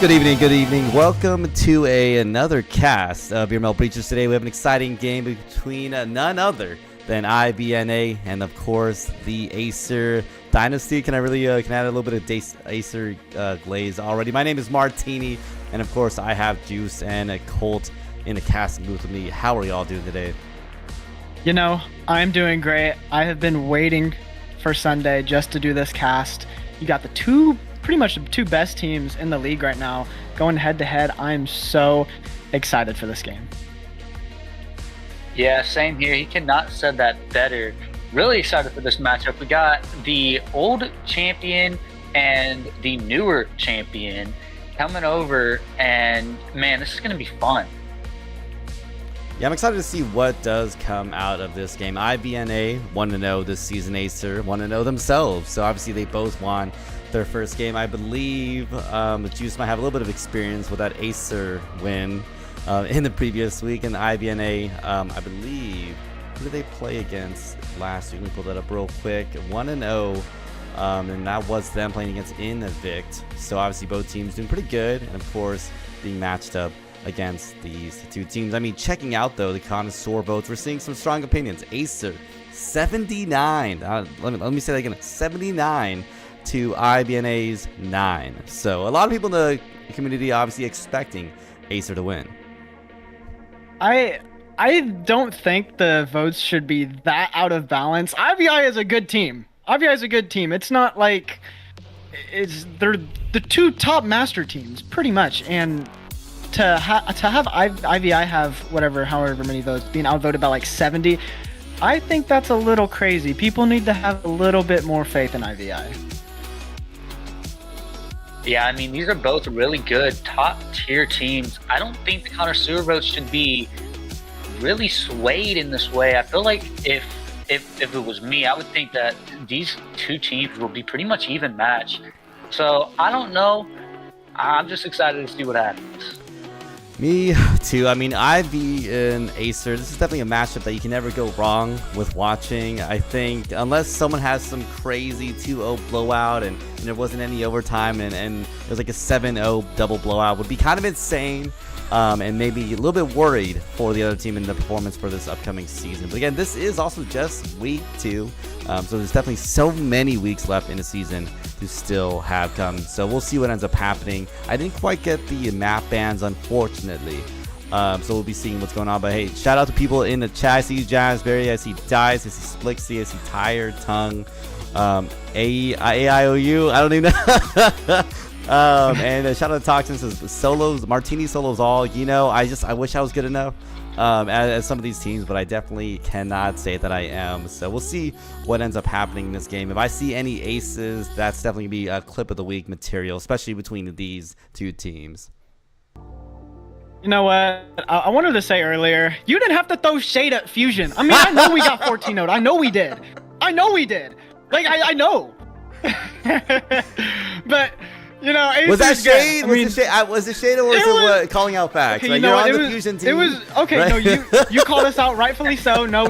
Good evening. Welcome to another cast of VRML Breachers. Today we have an exciting game between none other than IBNA and, of course, the Aesir Dynasty. Can I really can I add a little bit of Aesir glaze already? My name is Martini, and, of course, I have Juice and a Colt in the casting booth with me. How are y'all doing today? You know, I'm doing great. I have been waiting for Sunday just to do this cast. You got pretty much the two best teams in the league right now going head to head. I'm so excited for this game. Yeah, same here. He cannot said that better. Really excited for this matchup. We got the old champion and the newer champion coming over, and man, this is going to be fun. Yeah, I'm excited to see what does come out of this game. IBNA 1-0 this season. Aesir 1-0 themselves. So obviously they both won their first game. I believe Juice might have a little bit of experience with that Aesir win in the previous week. And IBNA, I believe, who did they play against last week? Let me pull that up real quick. 1-0, and that was them playing against Innovict. So obviously both teams doing pretty good, and of course being matched up against these two teams. I mean, checking out though the connoisseur votes, we're seeing some strong opinions. Aesir 79. Let me say that again. 79 to IBNA's 9. So a lot of people in the community obviously expecting Aesir to win. I don't think the votes should be that out of balance. IVI is a good team. It's not like they're the two top master teams pretty much, and to have IVI have however many votes, being outvoted by like 70, I think that's a little crazy. People need to have a little bit more faith in IVI. Yeah, I mean, these are both really good top tier teams. I don't think the connoisseur votes should be really swayed in this way. I feel like if it was me, I would think that these two teams will be pretty much even match. So I don't know. I'm just excited to see what happens. Me too. I mean, IV and Aesir, this is definitely a matchup that you can never go wrong with watching. I think unless someone has some crazy 2-0 blowout and there wasn't any overtime and it was like a 7-0 double blowout, would be kind of insane, and maybe a little bit worried for the other team in the performance for this upcoming season. But again, this is also just week 2, so there's definitely so many weeks left in the season to still have come. So we'll see what ends up happening. I didn't quite get the map bans, unfortunately. So we'll be seeing what's going on. But hey, shout out to people in the chat. I see you, Jazzberry. I see Dice. I see Splixy. I see Tired Tongue. AIOU. I don't even know. And shout out to Toxin. Says solos, Martini solos all. You know, I wish I was good enough as some of these teams, but I definitely cannot say that I am. So we'll see what ends up happening in this game. If I see any aces, that's definitely going to be a clip of the week material, especially between these two teams. You know what? I wanted to say earlier, you didn't have to throw shade at Fusion. I mean, I know we got 14-0'd. I know we did. Like, I know. But, you know, was that shade? Was it shade or was it what, calling out facts? Okay, right? You're on the Fusion team. It was okay. Right? No, you called us out, rightfully so. No,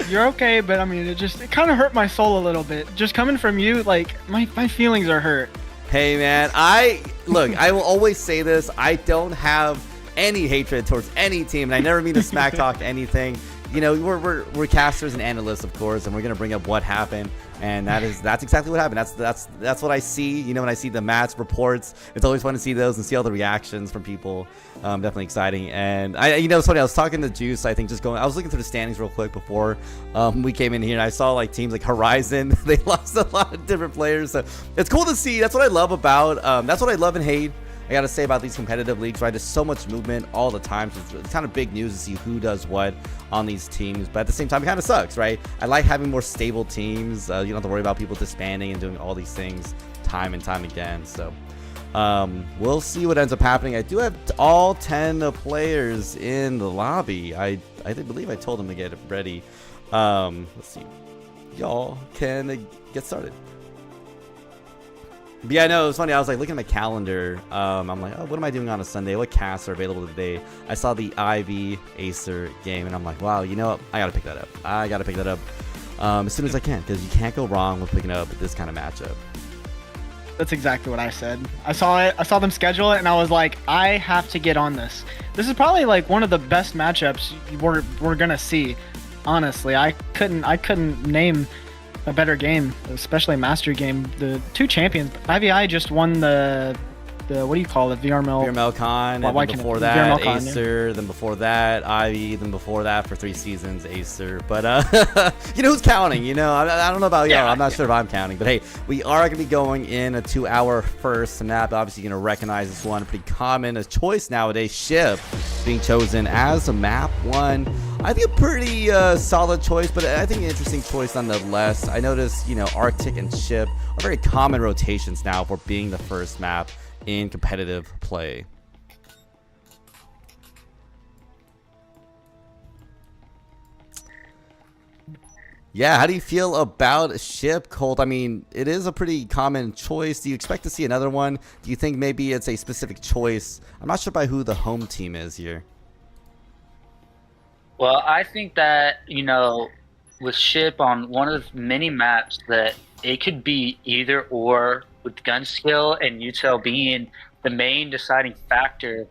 you're okay, but I mean, it kind of hurt my soul a little bit. Just coming from you, like my feelings are hurt. Hey man, I will always say this. I don't have any hatred towards any team, and I never mean to smack talk anything. You know, we're casters and analysts, of course, and we're gonna bring up what happened, and that's exactly what happened. That's what I see. You know, when I see the match reports, it's always fun to see those and see all the reactions from people. Definitely exciting. And it's funny. I was talking to Juice. I think I was looking through the standings real quick before we came in here, and I saw like teams like Horizon. They lost a lot of different players, so it's cool to see. That's what I love about. That's what I love and hate, I gotta say, about these competitive leagues, right? There's so much movement all the time, so it's kind of big news to see who does what on these teams, but at the same time it kind of sucks, right? I like having more stable teams. You don't have to worry about people disbanding and doing all these things time and time again. So we'll see what ends up happening. I do have all 10 players in the lobby. I believe I told them to get ready. Let's see, y'all can get started. But yeah, no, it was funny. I was like looking at my calendar. I'm like, oh, what am I doing on a Sunday? What casts are available today? I saw the IV Aesir game, and I'm like, wow, you know what? I gotta pick that up. As soon as I can, because you can't go wrong with picking up this kind of matchup. That's exactly what I said. I saw it. I saw them schedule it, and I was like, I have to get on this. This is probably like one of the best matchups we're gonna see. Honestly, I couldn't name a better game, especially Master game. The two champions. IVI just won the what do you call it? VRML. VRML Con, Why and then can't before it- that, VRML Con, Aesir, then before that, Ivy, then before that for 3 seasons, Aesir. But, you know who's counting, you know? I don't know about y'all. I'm not sure if I'm counting. But, hey, we are going to be going in a 2-hour first map. Obviously, you're going to recognize this one. Pretty common a choice nowadays. Ship being chosen as a map 1. I think a pretty solid choice, but I think an interesting choice nonetheless. I noticed, you know, Arctic and Ship are very common rotations now for being the first map in competitive play. Yeah, how do you feel about Ship, Colt? I mean, it is a pretty common choice. Do you expect to see another one? Do you think maybe it's a specific choice? I'm not sure by who the home team is here. Well, I think that, you know, with Ship on one of the many maps that it could be either or, with gun skill and util being the main deciding factor.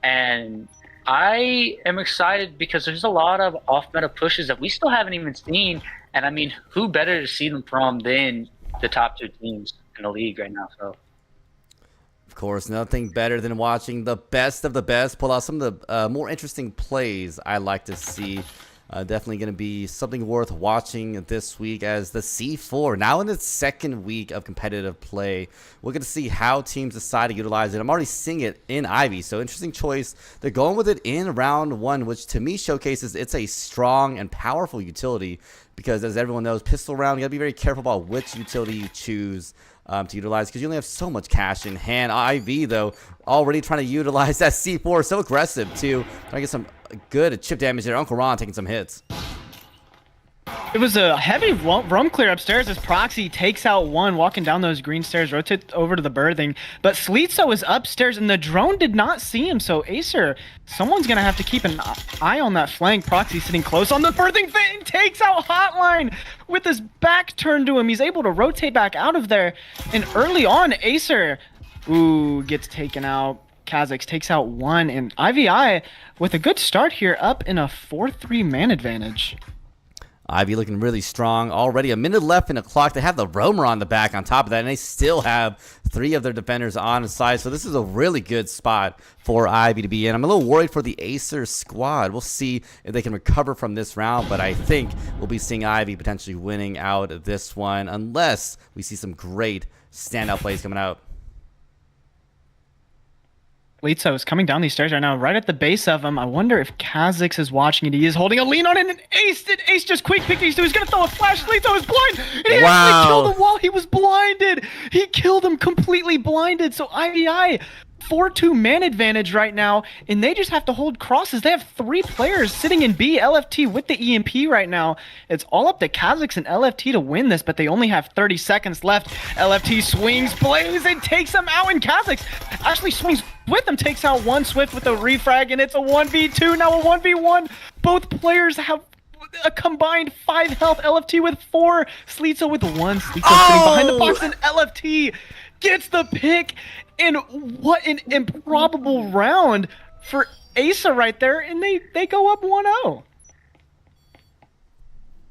And I am excited because there's a lot of off-meta pushes that we still haven't even seen. And I mean, who better to see them from than the top 2 teams in the league right now? So, of course, nothing better than watching the best of the best pull out some of the more interesting plays I like to see. Definitely going to be something worth watching this week as the C4, now in its 2nd week of competitive play. We're going to see how teams decide to utilize it. I'm already seeing it in Ivy, so interesting choice. They're going with it in round 1, which to me showcases it's a strong and powerful utility because, as everyone knows, pistol round, you got to be very careful about which utility you choose to utilize because you only have so much cash in hand. IV, though, already trying to utilize that C4. So aggressive, too. Trying to get some good chip damage there. Uncle Ron taking some hits. It was a heavy roam clear upstairs as Proxy takes out one, walking down those green stairs, rotate over to the birthing. But Sleetso is upstairs, and the drone did not see him. So Aesir, someone's going to have to keep an eye on that flank. Proxy sitting close on the birthing thing, takes out Hotline with his back turned to him. He's able to rotate back out of there. And early on, Aesir, gets taken out. Kha'Zix takes out one, and IVI with a good start here, up in a 4-3 man advantage. Ivy looking really strong. Already a minute left in the clock. They have the roamer on the back on top of that, and they still have 3 of their defenders on the side. So this is a really good spot for Ivy to be in. I'm a little worried for the Acer squad. We'll see if they can recover from this round, but I think we'll be seeing Ivy potentially winning out this one unless we see some great standout plays coming out. Litso is coming down these stairs right now, right at the base of him. I wonder if Kha'Zix is watching it. He is holding a lean on it, and Ace just quick picked these two. He's going to throw a flash. Litso is blind, and he actually killed him while he was blinded. He killed him completely blinded. So IVI, 4-2 man advantage right now, and they just have to hold crosses. They have 3 players sitting in B, LFT with the EMP right now. It's all up to Kha'Zix and LFT to win this, but they only have 30 seconds left. LFT swings, plays, and takes them out, and Kha'Zix actually swings with him, takes out one Swift with a refrag, and it's a 1v2, now a 1v1. Both players have a combined 5 health, LFT with 4, Sleetso with 1. Sleetso sitting behind the box, and LFT gets the pick. And what an improbable round for Asa right there, and they go up 1-0.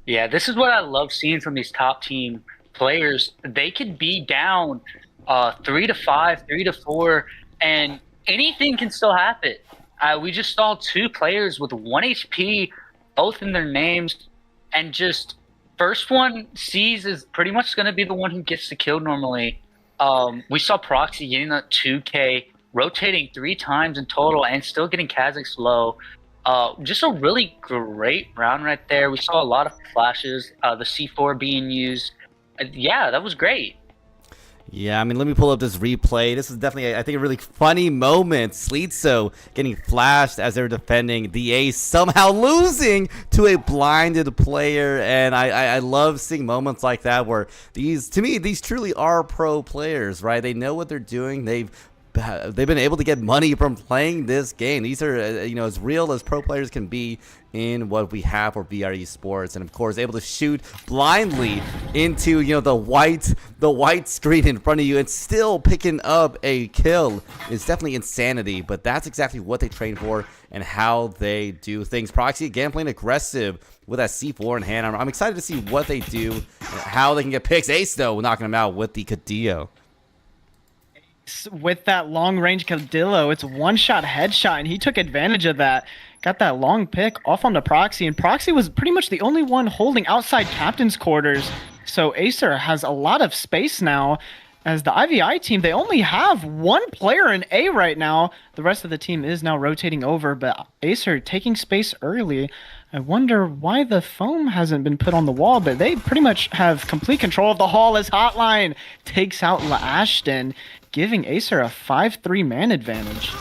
Yeah, this is what I love seeing from these top team players. They could be down 3-5, 3-4, and anything can still happen. We just saw 2 players with 1 HP, both in their names, and just first one sees is pretty much going to be the one who gets the kill normally. We saw Proxy getting that 2K, rotating 3 times in total, and still getting Kha'Zix low. Just a really great round right there. We saw a lot of flashes, the C4 being used. Yeah, that was great. Yeah, I mean, let me pull up this replay. This is definitely, I think, a really funny moment. Sleetso getting flashed as they're defending the Ace, somehow losing to a blinded player. And I love seeing moments like that where these, to me, these truly are pro players, right? They know what they're doing. They've they've been able to get money from playing this game. These are, you know, as real as pro players can be in what we have for VRE Sports, and of course able to shoot blindly into, you know, the white screen in front of you and still picking up a kill is definitely insanity. But that's exactly what they train for and how they do things. Proxy again playing aggressive with that C4 in hand. I'm excited to see what they do, how they can get picks. Ace though knocking them out with the Cadillo. With that long range Cadillo, it's one-shot headshot, and he took advantage of that. Got that long pick off on the Proxy, and Proxy was pretty much the only one holding outside captain's quarters. So Aesir has a lot of space now. As the IVI team, they only have one player in A right now. The rest of the team is now rotating over, but Aesir taking space early. I wonder why the foam hasn't been put on the wall, but they pretty much have complete control of the hall as Hotline takes out Ashton, giving Aesir a 5-3 man advantage.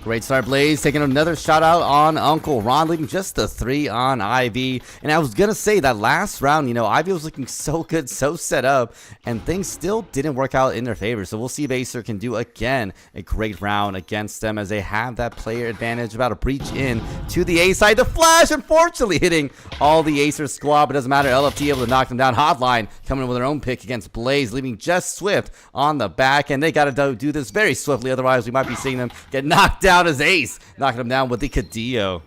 Great start, Blaze, taking another shot out on Uncle Ron, leaving just a 3 on Ivy. And I was going to say that last round, you know, Ivy was looking so good, so set up, and things still didn't work out in their favor. So we'll see if Aesir can do, again, a great round against them as they have that player advantage. About to breach in to the A side. The flash, unfortunately, hitting all the Aesir squad, but it doesn't matter. LFT able to knock them down. Hotline coming in with their own pick against Blaze, leaving just Swift on the back. And they got to do this very swiftly, otherwise we might be seeing them get knocked down as Ace knocking him down with the Cadillo.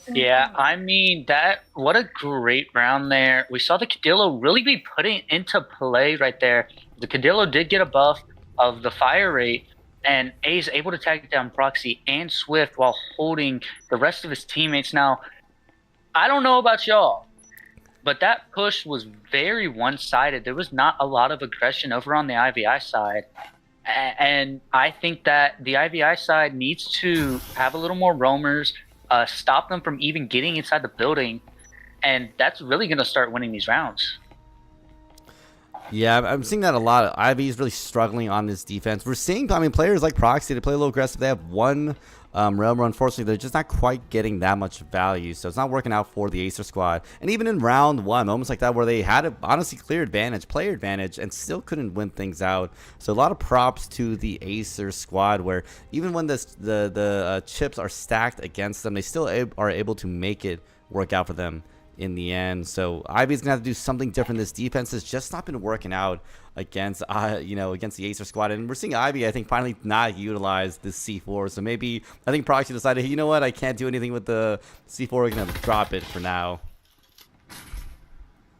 Yeah, I mean, what a great round there. We saw the Cadillo really be putting into play right there. The Cadillo did get a buff of the fire rate, and Ace able to tag down Proxy and Swift while holding the rest of his teammates. Now, I don't know about y'all, but that push was very one-sided. There was not a lot of aggression over on the IVI side. And I think that the IVI side needs to have a little more roamers, stop them from even getting inside the building, and that's really going to start winning these rounds. Yeah, I'm seeing that a lot. Ivy is really struggling on this defense. We're seeing, I mean, players like Proxy, they play a little aggressive. They have one realm, unfortunately, they're just not quite getting that much value, so it's not working out for the Acer squad. And even in round one, moments like that where they had a honestly clear advantage, player advantage, and still couldn't win things out. So a lot of props to the Acer squad, where even when the chips are stacked against them, they still are able to make it work out for them in the end. So Ivy's gonna have to do something different. This defense has just not been working out against against the Acer squad, and we're seeing Ivy, I think, finally not utilize this C4. So maybe I think Proxy decided, hey, you know what, I can't do anything with the C4, we're gonna drop it for now.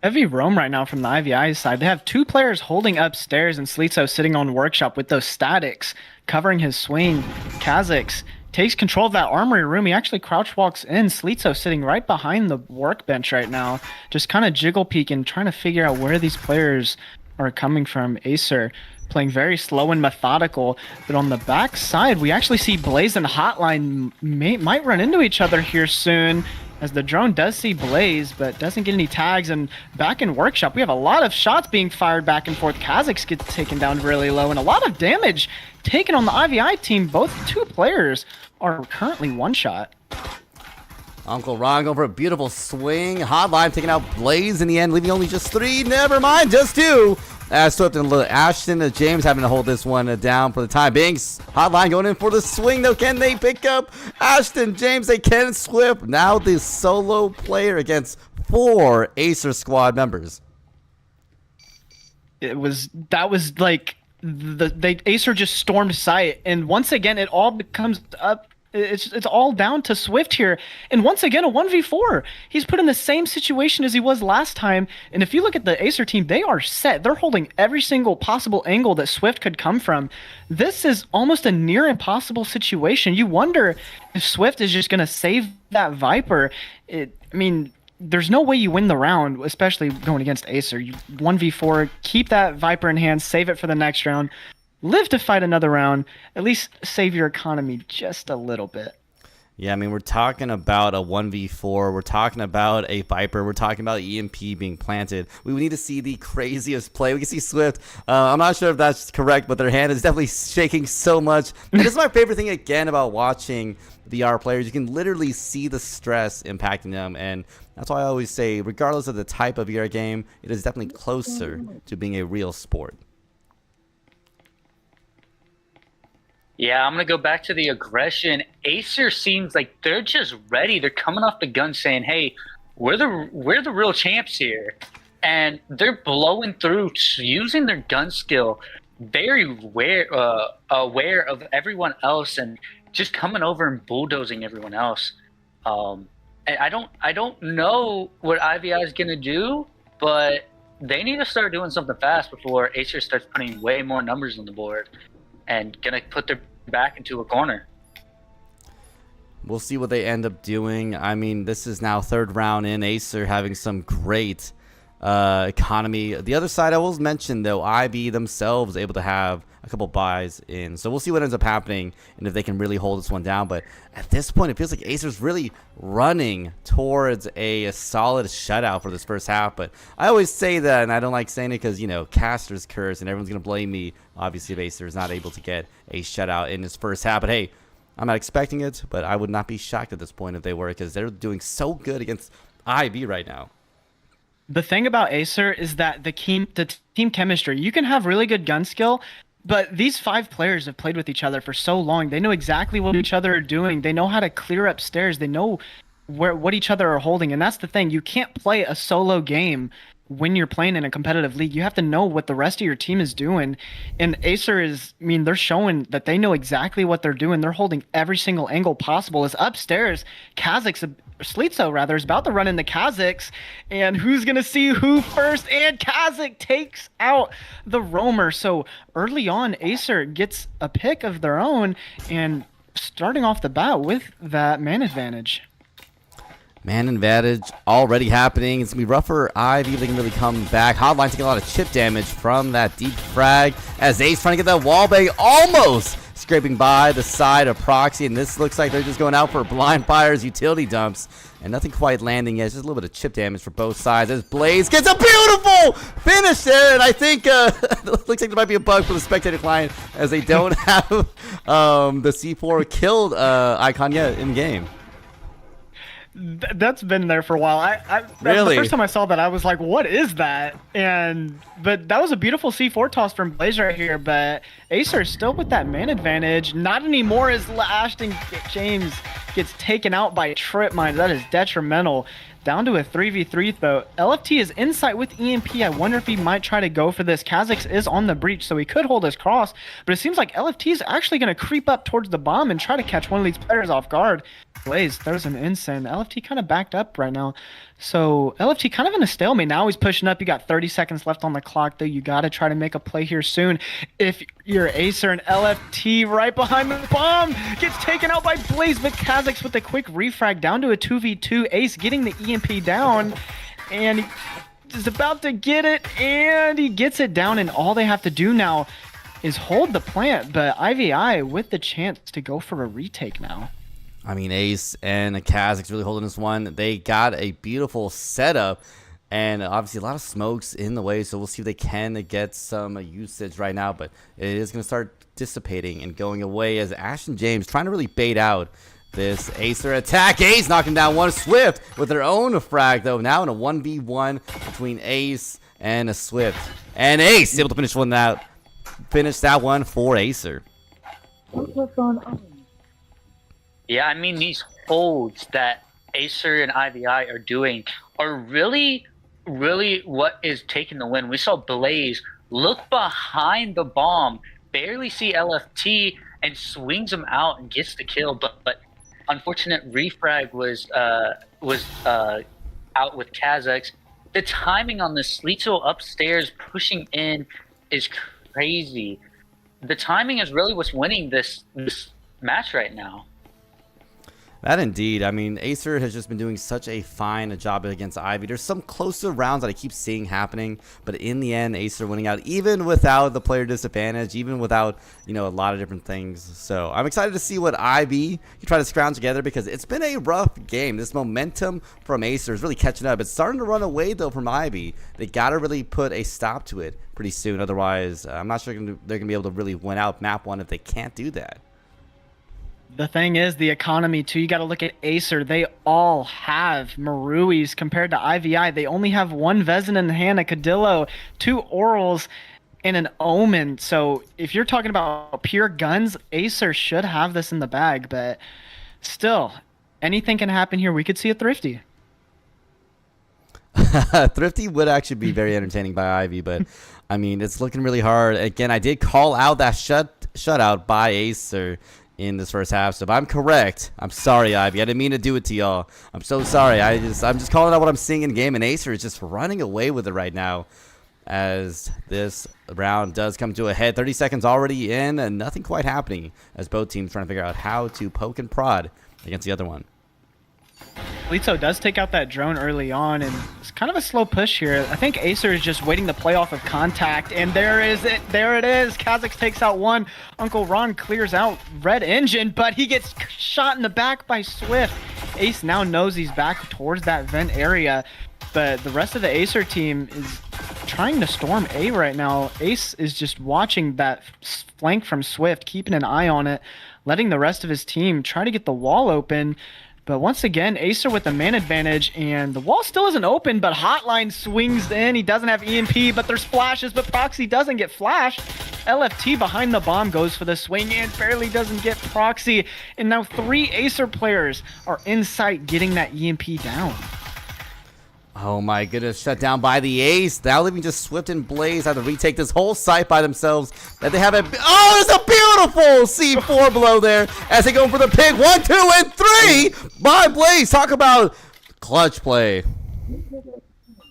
Heavy roam right now from the IVI side. They have two players holding upstairs, and Slitzo sitting on workshop with those statics covering his swing. Kha'Zix takes control of that armory room. He actually crouch walks in. Slitzo sitting right behind the workbench right now, just kind of jiggle peeking, trying to figure out where these players are coming from. Acer playing very slow and methodical, but on the back side, we actually see Blaze and Hotline might run into each other here soon, as the drone does see Blaze, but doesn't get any tags. And back in workshop, we have a lot of shots being fired back and forth. Kha'Zix gets taken down really low, and a lot of damage taken on the IVI team. Both two players are currently one shot. Uncle Ron going for a beautiful swing. Hotline taking out Blaze in the end, leaving only just 3. Never mind, just 2. As Swift and Ashton and James having to hold this one down for the time being. Hotline going in for the swing, though. Can they pick up Ashton, James? They can. Swift now the solo player against 4 Acer squad members. That was like the Acer just stormed site, and once again it all becomes up. It's all down to Swift here, and once again a 1v4. He's put in the same situation as he was last time, and if you look at the Acer team, they are set. They're holding every single possible angle that Swift could come from. This is almost a near impossible situation. You wonder if Swift is just going to save that Viper. I mean, there's no way you win the round, especially going against Acer. You 1v4, keep that Viper in hand, save it for the next round. Live to fight another round, at least save your economy just a little bit. Yeah, I mean, we're talking about a 1v4. We're talking about a Viper. We're talking about EMP being planted. We need to see the craziest play. We can see Swift. I'm not sure if that's correct, but their hand is definitely shaking so much. And this is my favorite thing, again, about watching VR players. You can literally see the stress impacting them. And that's why I always say, regardless of the type of VR game, it is definitely closer to being a real sport. Yeah, I'm gonna go back to the aggression. Acer seems like they're just ready. They're coming off the gun saying, "Hey, we're the real champs here," and they're blowing through using their gun skill, very aware of everyone else, and just coming over and bulldozing everyone else. And I don't know what IVI is gonna do, but they need to start doing something fast before Acer starts putting way more numbers on the board and gonna put their back into a corner. We'll see what they end up doing. I mean, this is now third round in. Acer having some great economy. The other side, I will mention, though, IB themselves able to have a couple buys in. So we'll see what ends up happening and if they can really hold this one down. But at this point, it feels like Acer's really running towards a solid shutout for this first half. But I always say that, and I don't like saying it because, you know, caster's curse, and everyone's going to blame me, obviously, if Acer is not able to get a shutout in his first half. But hey, I'm not expecting it, but I would not be shocked at this point if they were, because they're doing so good against IB right now. The thing about Acer is that the team chemistry, you can have really good gun skill, but these 5 players have played with each other for so long. They know exactly what each other are doing. They know how to clear up stairs. They know what each other are holding. And that's the thing. You can't play a solo game when you're playing in a competitive league. You have to know what the rest of your team is doing. And Acer is, I mean, they're showing that they know exactly what they're doing. They're holding every single angle possible. As upstairs, Slitzo rather is about to run into Kha'Zix, and who's gonna see who first? And Kha'Zix takes out the roamer. So early on, Acer gets a pick of their own, and starting off the bat with that man advantage. Man advantage already happening. It's going to be rough for Ivy if they can really come back. Hotline taking a lot of chip damage from that deep frag as Ace trying to get that wall bang, almost scraping by the side of Proxy. And this looks like they're just going out for blind fires, utility dumps, and nothing quite landing yet. Just a little bit of chip damage for both sides as Blaze gets a beautiful finish there. And I think it looks like there might be a bug for the spectator client as they don't have the C4 killed icon yet in game. That's been there for a while. Really? The first time I saw that, I was like, "What is that?" But that was a beautiful C4 toss from Blaze right here. But Acer still with that man advantage. Not anymore as Ashton James gets taken out by trip mines. That is detrimental. Down to a 3v3 though. LFT is inside with EMP. I wonder if he might try to go for this. Kha'Zix is on the breach, so he could hold his cross. But it seems like LFT is actually going to creep up towards the bomb and try to catch one of these players off guard. Blaze, there's an insane. LFT kind of backed up right now. So LFT kind of in a stalemate. Now he's pushing up. You got 30 seconds left on the clock, though. You got to try to make a play here soon. If you're Acer and LFT right behind the bomb gets taken out by Blaze, but Kha'Zix with a quick refrag down to a 2v2. Ace getting the EMP down, and he's about to get it, and he gets it down, and all they have to do now is hold the plant, but IVI with the chance to go for a retake now. I mean, Ace and Kha'Zix really holding this one. They got a beautiful setup, and obviously a lot of smokes in the way, so we'll see if they can get some usage right now, but it is going to start dissipating and going away as Ashton James trying to really bait out this Acer attack. Ace knocking down one. Swift with their own frag, though, now in a 1v1 between Ace and a Swift. And Ace able to finish that one for Acer. Yeah, I mean, these holds that Acer and IVI are doing are really, really what is taking the win. We saw Blaze look behind the bomb, barely see LFT, and swings him out and gets the kill. But unfortunate refrag was out with Kha'Zix. The timing on the Slitzo upstairs pushing in is crazy. The timing is really what's winning this match right now. That indeed. I mean, Acer has just been doing such a fine job against Ivy. There's some closer rounds that I keep seeing happening, but in the end, Acer winning out even without the player disadvantage, even without, you know, a lot of different things. So I'm excited to see what Ivy can try to scrounge together because it's been a rough game. This momentum from Acer is really catching up. It's starting to run away, though, from Ivy. They got to really put a stop to it pretty soon. Otherwise, I'm not sure they're going to be able to really win out map one if they can't do that. The thing is, the economy, too. You got to look at Acer. They all have Maruis compared to IVI. They only have one Vezin in hand, a Cadillo, 2 Orals. and an Omen. So if you're talking about pure guns, Acer should have this in the bag, but still, anything can happen here. We could see a Thrifty. Thrifty would actually be very entertaining by Ivy, but I mean, it's looking really hard. Again, I did call out that shutout by Acer in this first half, so if I'm correct, I'm sorry, Ivy. I didn't mean to do it to y'all. I'm so sorry. I'm just calling out what I'm seeing in game, and Acer is just running away with it right now as this round does come to a head. 30 seconds already in, and nothing quite happening as both teams trying to figure out how to poke and prod against the other one. Lito does take out that drone early on, and it's kind of a slow push here. I think Acer is just waiting to play off of contact, and there it is. Kha'Zix takes out one. Uncle Ron clears out Red Engine, but he gets shot in the back by Swift. Ace now knows he's back towards that vent area, but the rest of the Acer team is trying to storm A right now. Ace is just watching that flank from Swift, keeping an eye on it, letting the rest of his team try to get the wall open. But once again, Acer with the man advantage, and the wall still isn't open, but Hotline swings in. He doesn't have EMP, but there's flashes, but Proxy doesn't get flashed. LFT behind the bomb goes for the swing and barely doesn't get Proxy. And now 3 Acer players are in sight getting that EMP down. Oh my goodness, shut down by the Ace. Now leaving just Swift and Blaze have to retake this whole site by themselves. That they have a there's a beautiful C4 below there as they go for the pick. 1, 2, and 3 by Blaze. Talk about clutch play.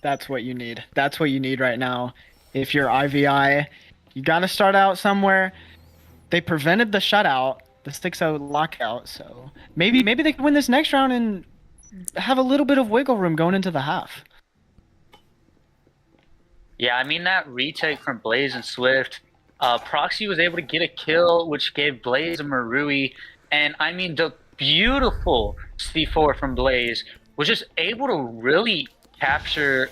That's what you need. That's what you need right now. If you're IVI, you got to start out somewhere. They prevented the shutout, the 6-0 lockout, so maybe they can win this next round and have a little bit of wiggle room going into the half. Yeah, I mean, that retake from Blaze and Swift, Proxy was able to get a kill, which gave Blaze a Marui, and I mean, the beautiful C4 from Blaze was just able to really capture,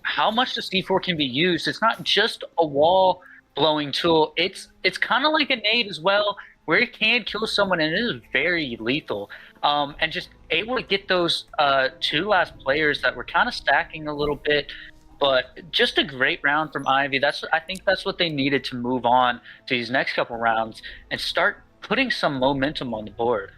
how much the C4 can be used. It's not just a wall blowing tool. It's kind of like a nade as well, where it can kill someone, and it is very lethal. And just able to get those 2 last players that were kind of stacking a little bit, but just a great round from Ivy. I think that's what they needed to move on to these next couple rounds and start putting some momentum on the board.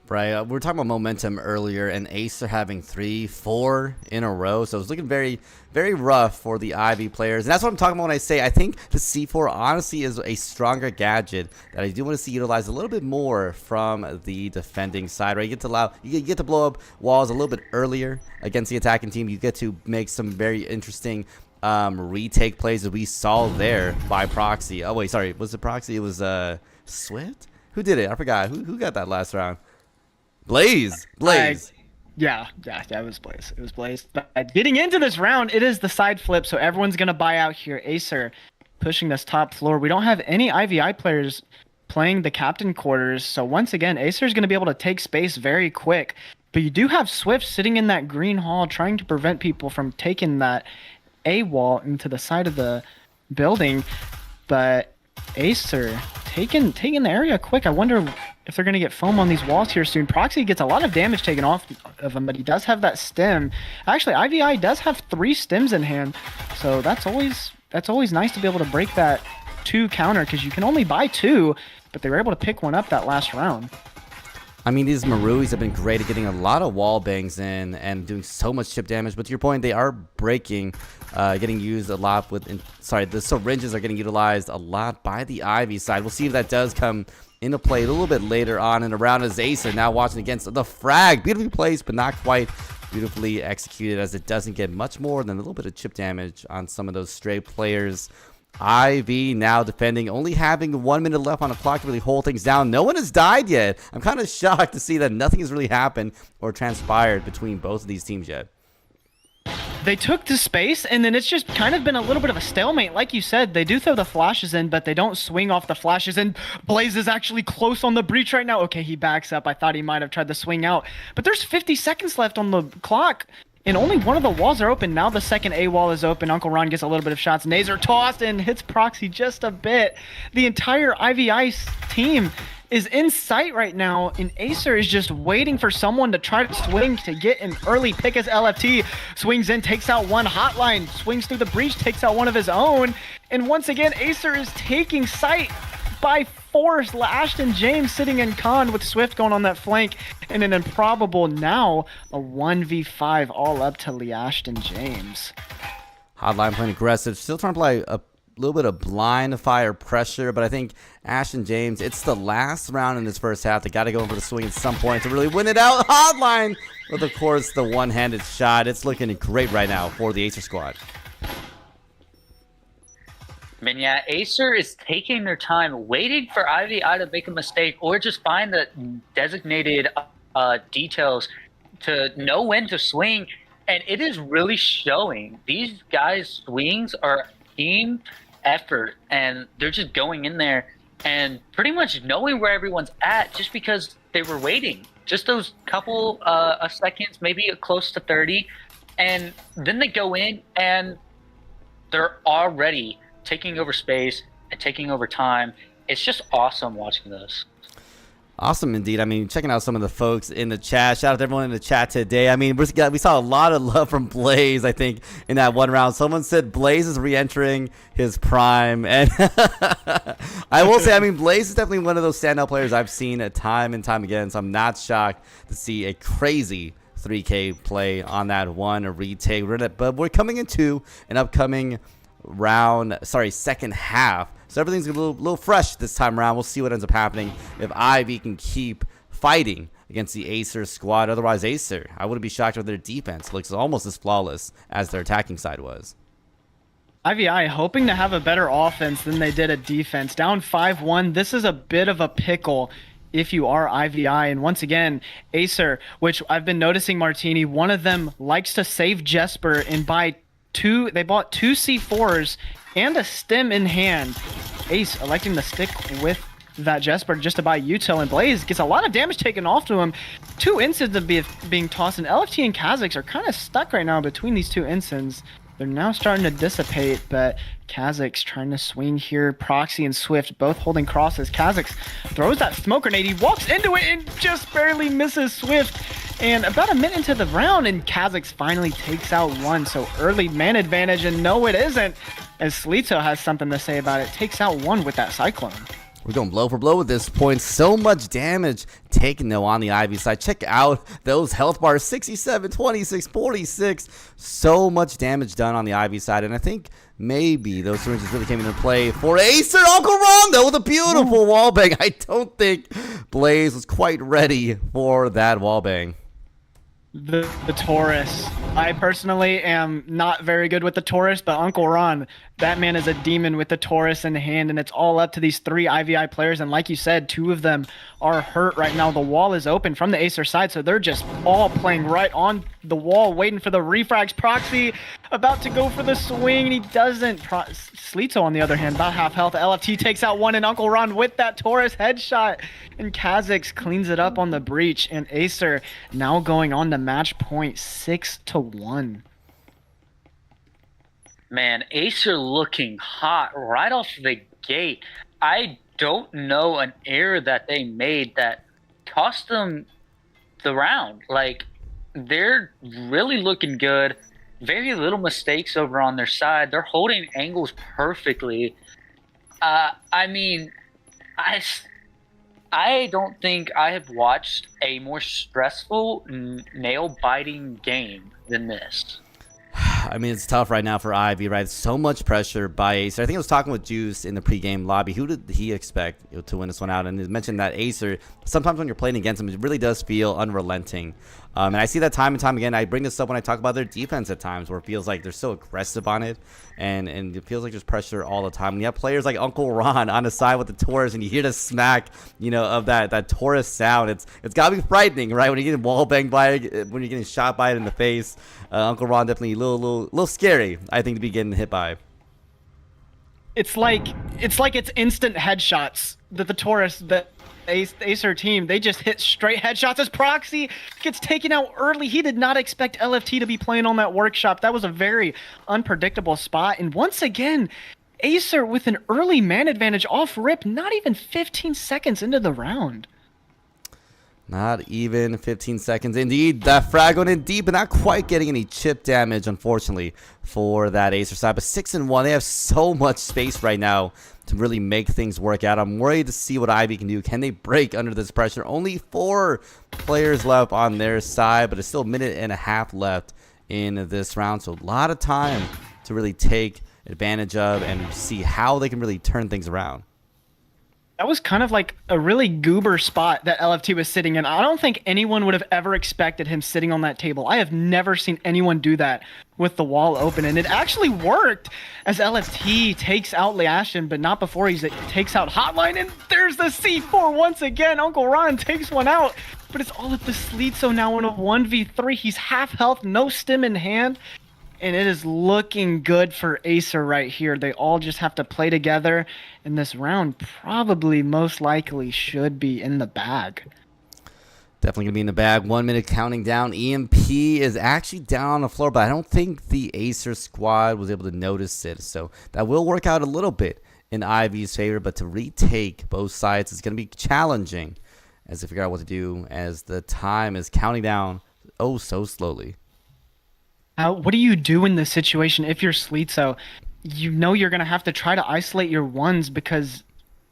Right, we were talking about momentum earlier, and Ace are having 3, 4 in a row, so it's looking very, very rough for the Ivy players. And that's what I'm talking about when I say I think the C4 honestly is a stronger gadget that I do want to see utilized a little bit more from the defending side. Right, you get to blow up walls a little bit earlier against the attacking team. You get to make some very interesting retake plays that we saw there by Proxy. Oh wait, sorry, was it Proxy? It was Swift. Who did it? I forgot. Who got that last round? Blaze. Yeah, it was Blaze. It was Blaze. But getting into this round, it is the side flip, so everyone's going to buy out here. Acer pushing this top floor. We don't have any IVI players playing the captain quarters, so once again, Acer is going to be able to take space very quick. But you do have Swift sitting in that green hall trying to prevent people from taking that A wall into the side of the building. But Acer taking the area quick. I wonder if they're going to get foam on these walls here soon. Proxy gets a lot of damage taken off of him, but he does have that stem. Actually, IVI does have 3 stems in hand, so that's always nice to be able to break that 2 counter, because you can only buy 2, but they were able to pick one up that last round. I mean, these Maruis have been great at getting a lot of wall bangs in and doing so much chip damage. But to your point, they are breaking, getting used a lot with. The syringes are getting utilized a lot by the Ivy side. We'll see if that does come into play a little bit later on in the round, as Acer now watching against the frag. Beautifully placed, but not quite beautifully executed, as it doesn't get much more than a little bit of chip damage on some of those stray players. Ivy now defending, only having 1 minute left on the clock to really hold things down. No one has died yet. I'm kind of shocked to see that nothing has really happened or transpired between both of these teams yet. They took to space, and then it's just kind of been a little bit of a stalemate. Like you said, they do throw the flashes in, but they don't swing off the flashes, and Blaze is actually close on the breach right now. Okay, he backs up. I thought he might have tried to swing out, but there's 50 seconds left on the clock, and only one of the walls are open. Now the second A wall is open. Uncle Ron gets a little bit of shots. Nazer tossed and hits Proxy just a bit. The entire IVI team is in sight right now, and Acer is just waiting for someone to try to swing to get an early pick as LFT swings in, takes out one. Hotline swings through the breach, takes out one of his own, And once again, Aesir is taking sight by force. Ashton James sitting in con with Swift going on that flank, and an improbable now a 1v5 all up to Ashton James. Hotline playing aggressive, still trying to play a little bit of blind fire pressure, but I think Ashton James, it's the last round in this first half. They got to go in for the swing at some point to really win it out. Hotline with, of course, the one-handed shot. It's looking great right now for the Aesir squad. Man, yeah, Aesir is taking their time, waiting for IVI to make a mistake or just find the designated details to know when to swing. And it is really showing. These guys' swings are team effort, and they're just going in there and pretty much knowing where everyone's at just because they were waiting. Just those couple of seconds, maybe close to 30. And then they go in and they're already taking over space and taking over time. It's just awesome watching this. Awesome indeed. I mean, checking out some of the folks in the chat. Shout out to everyone in the chat today. I mean, we saw a lot of love from Blaze, I think, in that one round. Someone said Blaze is re-entering his prime. And I will say, I mean, Blaze is definitely one of those standout players I've seen time and time again. So I'm not shocked to see a crazy 3K play on that one, a retake. But we're coming into an upcoming second half. So everything's a little fresh this time around. We'll see what ends up happening if Ivy can keep fighting against the Aesir squad. Otherwise, Aesir, I wouldn't be shocked if their defense looks almost as flawless as their attacking side was. IVI hoping to have a better offense than they did at defense. Down 5-1. This is a bit of a pickle if you are IVI. And once again, Aesir, which I've been noticing, Martini, one of them likes to save Jesper and buy they bought 2 C4s and a stem in hand. Ace electing to stick with that Jesper just to buy util, and Blaze gets a lot of damage taken off to him. 2 ensigns of being tossed, and LFT and Kazakhs are kind of stuck right now between these 2 ensigns. They're now starting to dissipate, but Kazakhs trying to swing here. Proxy and Swift both holding crosses. Kazakhs throws that smoke grenade. He walks into it and just barely misses Swift. And about a minute into the round, and Kazakhs finally takes out one. So early man advantage, and no, it isn't. As Slito has something to say about it. Takes out one with that Cyclone. We're going blow for blow with this point. So much damage taken, though, on the Ivy side. Check out those health bars. 67, 26, 46. So much damage done on the Ivy side. And I think maybe those syringes really came into play for Aesir. Uncle Ron, though, with a beautiful wallbang. I don't think Blaze was quite ready for that wallbang. The Taurus. I personally am not very good with the Taurus, but Uncle Ron, that man is a demon with the Taurus in hand, and it's all up to these 3 IVI players. And like you said, 2 of them are hurt right now. The wall is open from the Acer side, so they're just all playing right on the wall, waiting for the refrags. Proxy about to go for the swing, and he doesn't. Slito, on the other hand, about half health. LFT takes out one, and Uncle Ron with that Taurus headshot. And Kazakhs cleans it up on the breach, and Acer now going on to match point 6-1. Man, Acer looking hot right off the gate. I don't know an error that they made that cost them the round. Like, they're really looking good. Very little mistakes over on their side. They're holding angles perfectly. I mean, I don't think I have watched a more stressful, nail-biting game than this. I mean, it's tough right now for Ivy, right? So much pressure by Acer. I think I was talking with Juice in the pregame lobby. Who did he expect to win this one out? And he mentioned that Acer, sometimes when you're playing against him, it really does feel unrelenting. And I see that time and time again. I bring this up when I talk about their defense at times, where it feels like they're so aggressive on it, and it feels like there's pressure all the time. When you have players like Uncle Ron on the side with the Taurus, and you hear the smack, of that Taurus sound, it's got to be frightening, right? When you're getting wall banged by it, when you're getting shot by it in the face, Uncle Ron definitely a little scary, I think, to be getting hit by. It's like it's instant headshots that the Taurus, the Acer team, they just hit straight headshots as Proxy gets taken out early. He did not expect LFT to be playing on that workshop. That was a very unpredictable spot. And once again, Acer with an early man advantage off rip, not even 15 seconds into the round. Not even 15 seconds. Indeed, that frag went in deep, but not quite getting any chip damage, unfortunately, for that Aesir side. But 6-1, they have so much space right now to really make things work out. I'm worried to see what Ivy can do. Can they break under this pressure? Only 4 players left on their side, but it's still a minute and a half left in this round. So a lot of time to really take advantage of and see how they can really turn things around. That was kind of like a really goober spot that LFT was sitting in. I don't think anyone would have ever expected him sitting on that table. I have never seen anyone do that with the wall open, and it actually worked as LFT takes out Liashin, but not before he takes out Hotline, and there's the C4 once again. Uncle Ron takes one out, but it's all up to Slitzo now in a 1v3. He's half health, no stim in hand. And it is looking good for Aesir right here. They all just have to play together, and this round probably most likely should be in the bag. Definitely going to be in the bag. 1 minute counting down. EMP is actually down on the floor, but I don't think the Aesir squad was able to notice it. So that will work out a little bit in Ivy's favor, but to retake both sides is going to be challenging as they figure out what to do as the time is counting down oh so slowly. What do you do in this situation if you're Slitzo? You know you're going to have to try to isolate your ones because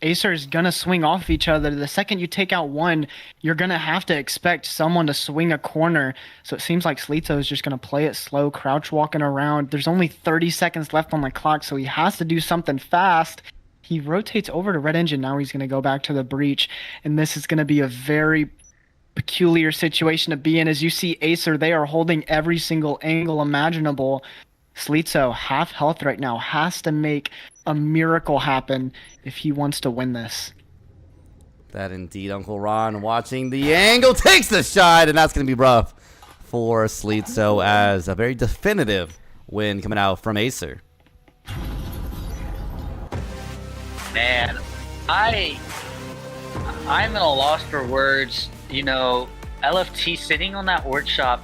Aesir is going to swing off each other. The second you take out one, you're going to have to expect someone to swing a corner. So it seems like Slitzo is just going to play it slow, crouch walking around. There's only 30 seconds left on the clock, so he has to do something fast. He rotates over to Red Engine. Now he's going to go back to the breach, and this is going to be a very peculiar situation to be in. As you see Aesir, they are holding every single angle imaginable. Slitzo, half health right now, has to make a miracle happen if he wants to win this. That indeed. Uncle Ron watching the angle, takes the shot, and that's going to be rough for Slitzo as a very definitive win coming out from Aesir. Man, I'm at a loss for words. You know, LFT sitting on that workshop,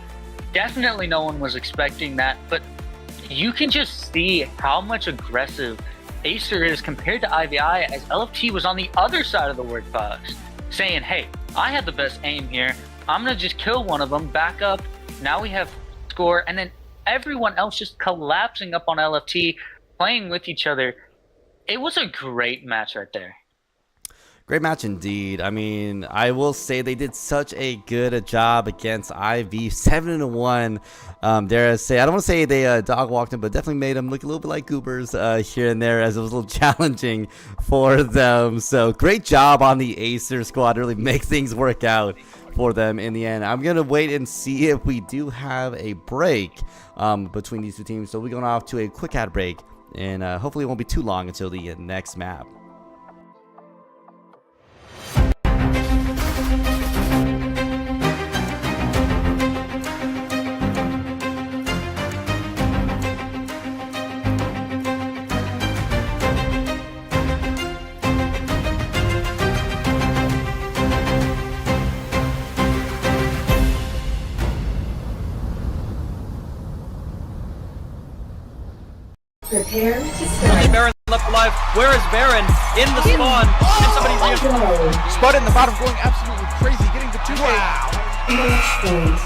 definitely no one was expecting that, but you can just see how much aggressive Aesir is compared to IVI, as LFT was on the other side of the workbox saying, hey, I had the best aim here, I'm gonna just kill one of them, back up, now we have score, and then everyone else just collapsing up on LFT, playing with each other. It was a great match right there. Great match indeed. I mean, I will say they did such a good job against IV. 7-1. Dare I say, I don't want to say they dog walked him, but definitely made them look a little bit like goobers here and there, as it was a little challenging for them. So great job on the Aesir squad to really make things work out for them in the end. I'm gonna wait and see if we do have a break between these two teams. So we're going off to a quick ad break, and hopefully it won't be too long until the next map. Prepare to start. Only Baron left alive. Where is Baron? In the spawn. And somebody's Spud in the bottom going absolutely crazy, getting the 2K. Match point.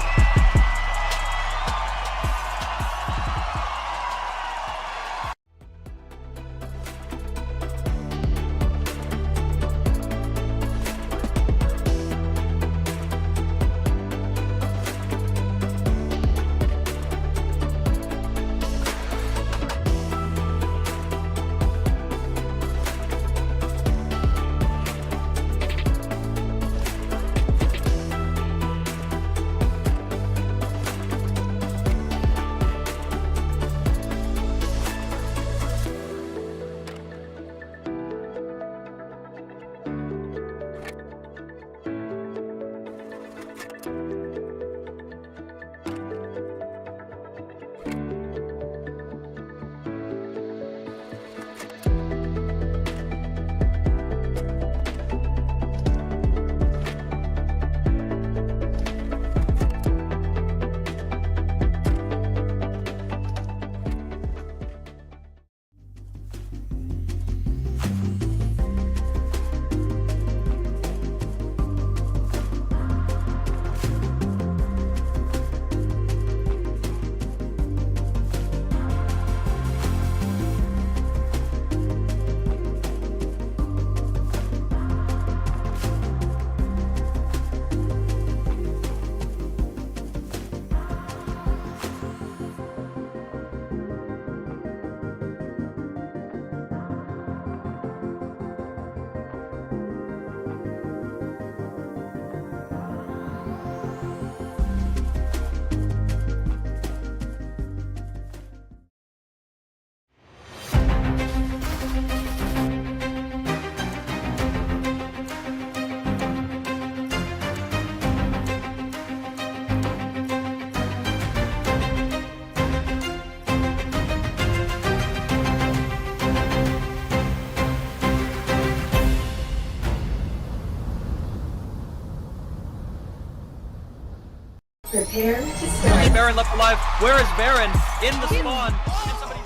to Only start. Baron left alive. Where is Baron? In the spawn. Can somebody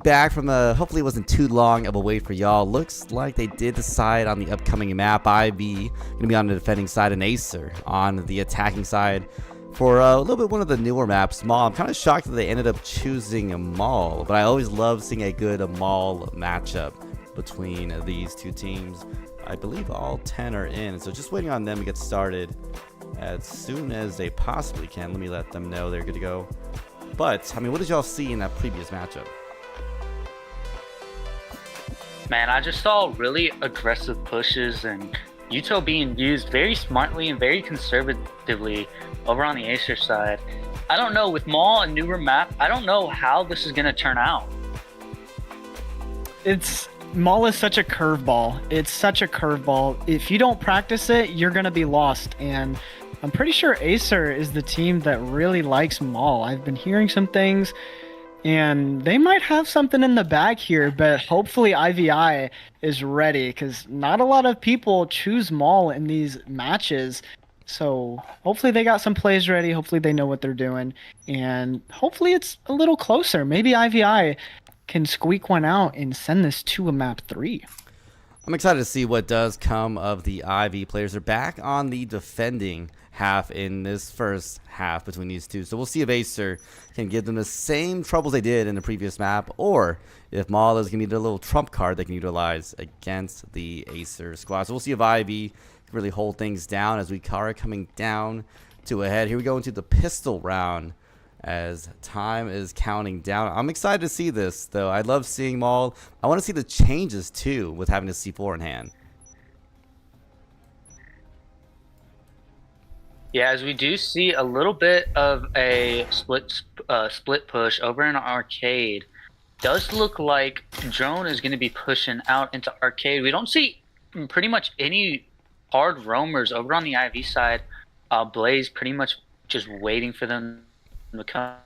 Back from hopefully it wasn't too long of a wait for y'all. Looks like they did decide on the upcoming map. IV gonna be on the defending side and Aesir on the attacking side for a little bit one of the newer maps, Maul. I'm kind of shocked that they ended up choosing a Maul, but I always love seeing a good Maul matchup between these two teams. I believe all 10 are in, so just waiting on them to get started as soon as they possibly can. Let me let them know they're good to go. But I mean, what did y'all see in that previous matchup? Man, I just saw really aggressive pushes and Yuto being used very smartly and very conservatively over on the Aesir side. I don't know, with Maul and newer map, I don't know how this is going to turn out. Maul is such a curveball. It's such a curveball. If you don't practice it, you're gonna be lost. And I'm pretty sure Aesir is the team that really likes Maul. I've been hearing some things, and they might have something in the bag here. But hopefully IVI is ready, because not a lot of people choose Maul in these matches. So hopefully they got some plays ready. Hopefully they know what they're doing, and hopefully it's a little closer. Maybe IVI can squeak one out and send this to a map 3. I'm excited to see what does come of the IV players. They're back on the defending half in this first half between these two. So we'll see if Aesir can give them the same troubles they did in the previous map, or if Maul is going to be the little trump card they can utilize against the Aesir squad. So we'll see if IV can really hold things down as we are coming down to a head. Here we go into the pistol round as time is counting down. I'm excited to see this, though. I love seeing Maul. I want to see the changes, too, with having the C4 in hand. Yeah, as we do see a little bit of a split push over in arcade. Does look like Drone is going to be pushing out into arcade. We don't see pretty much any hard roamers over on the IV side. Blaze pretty much just waiting for them to come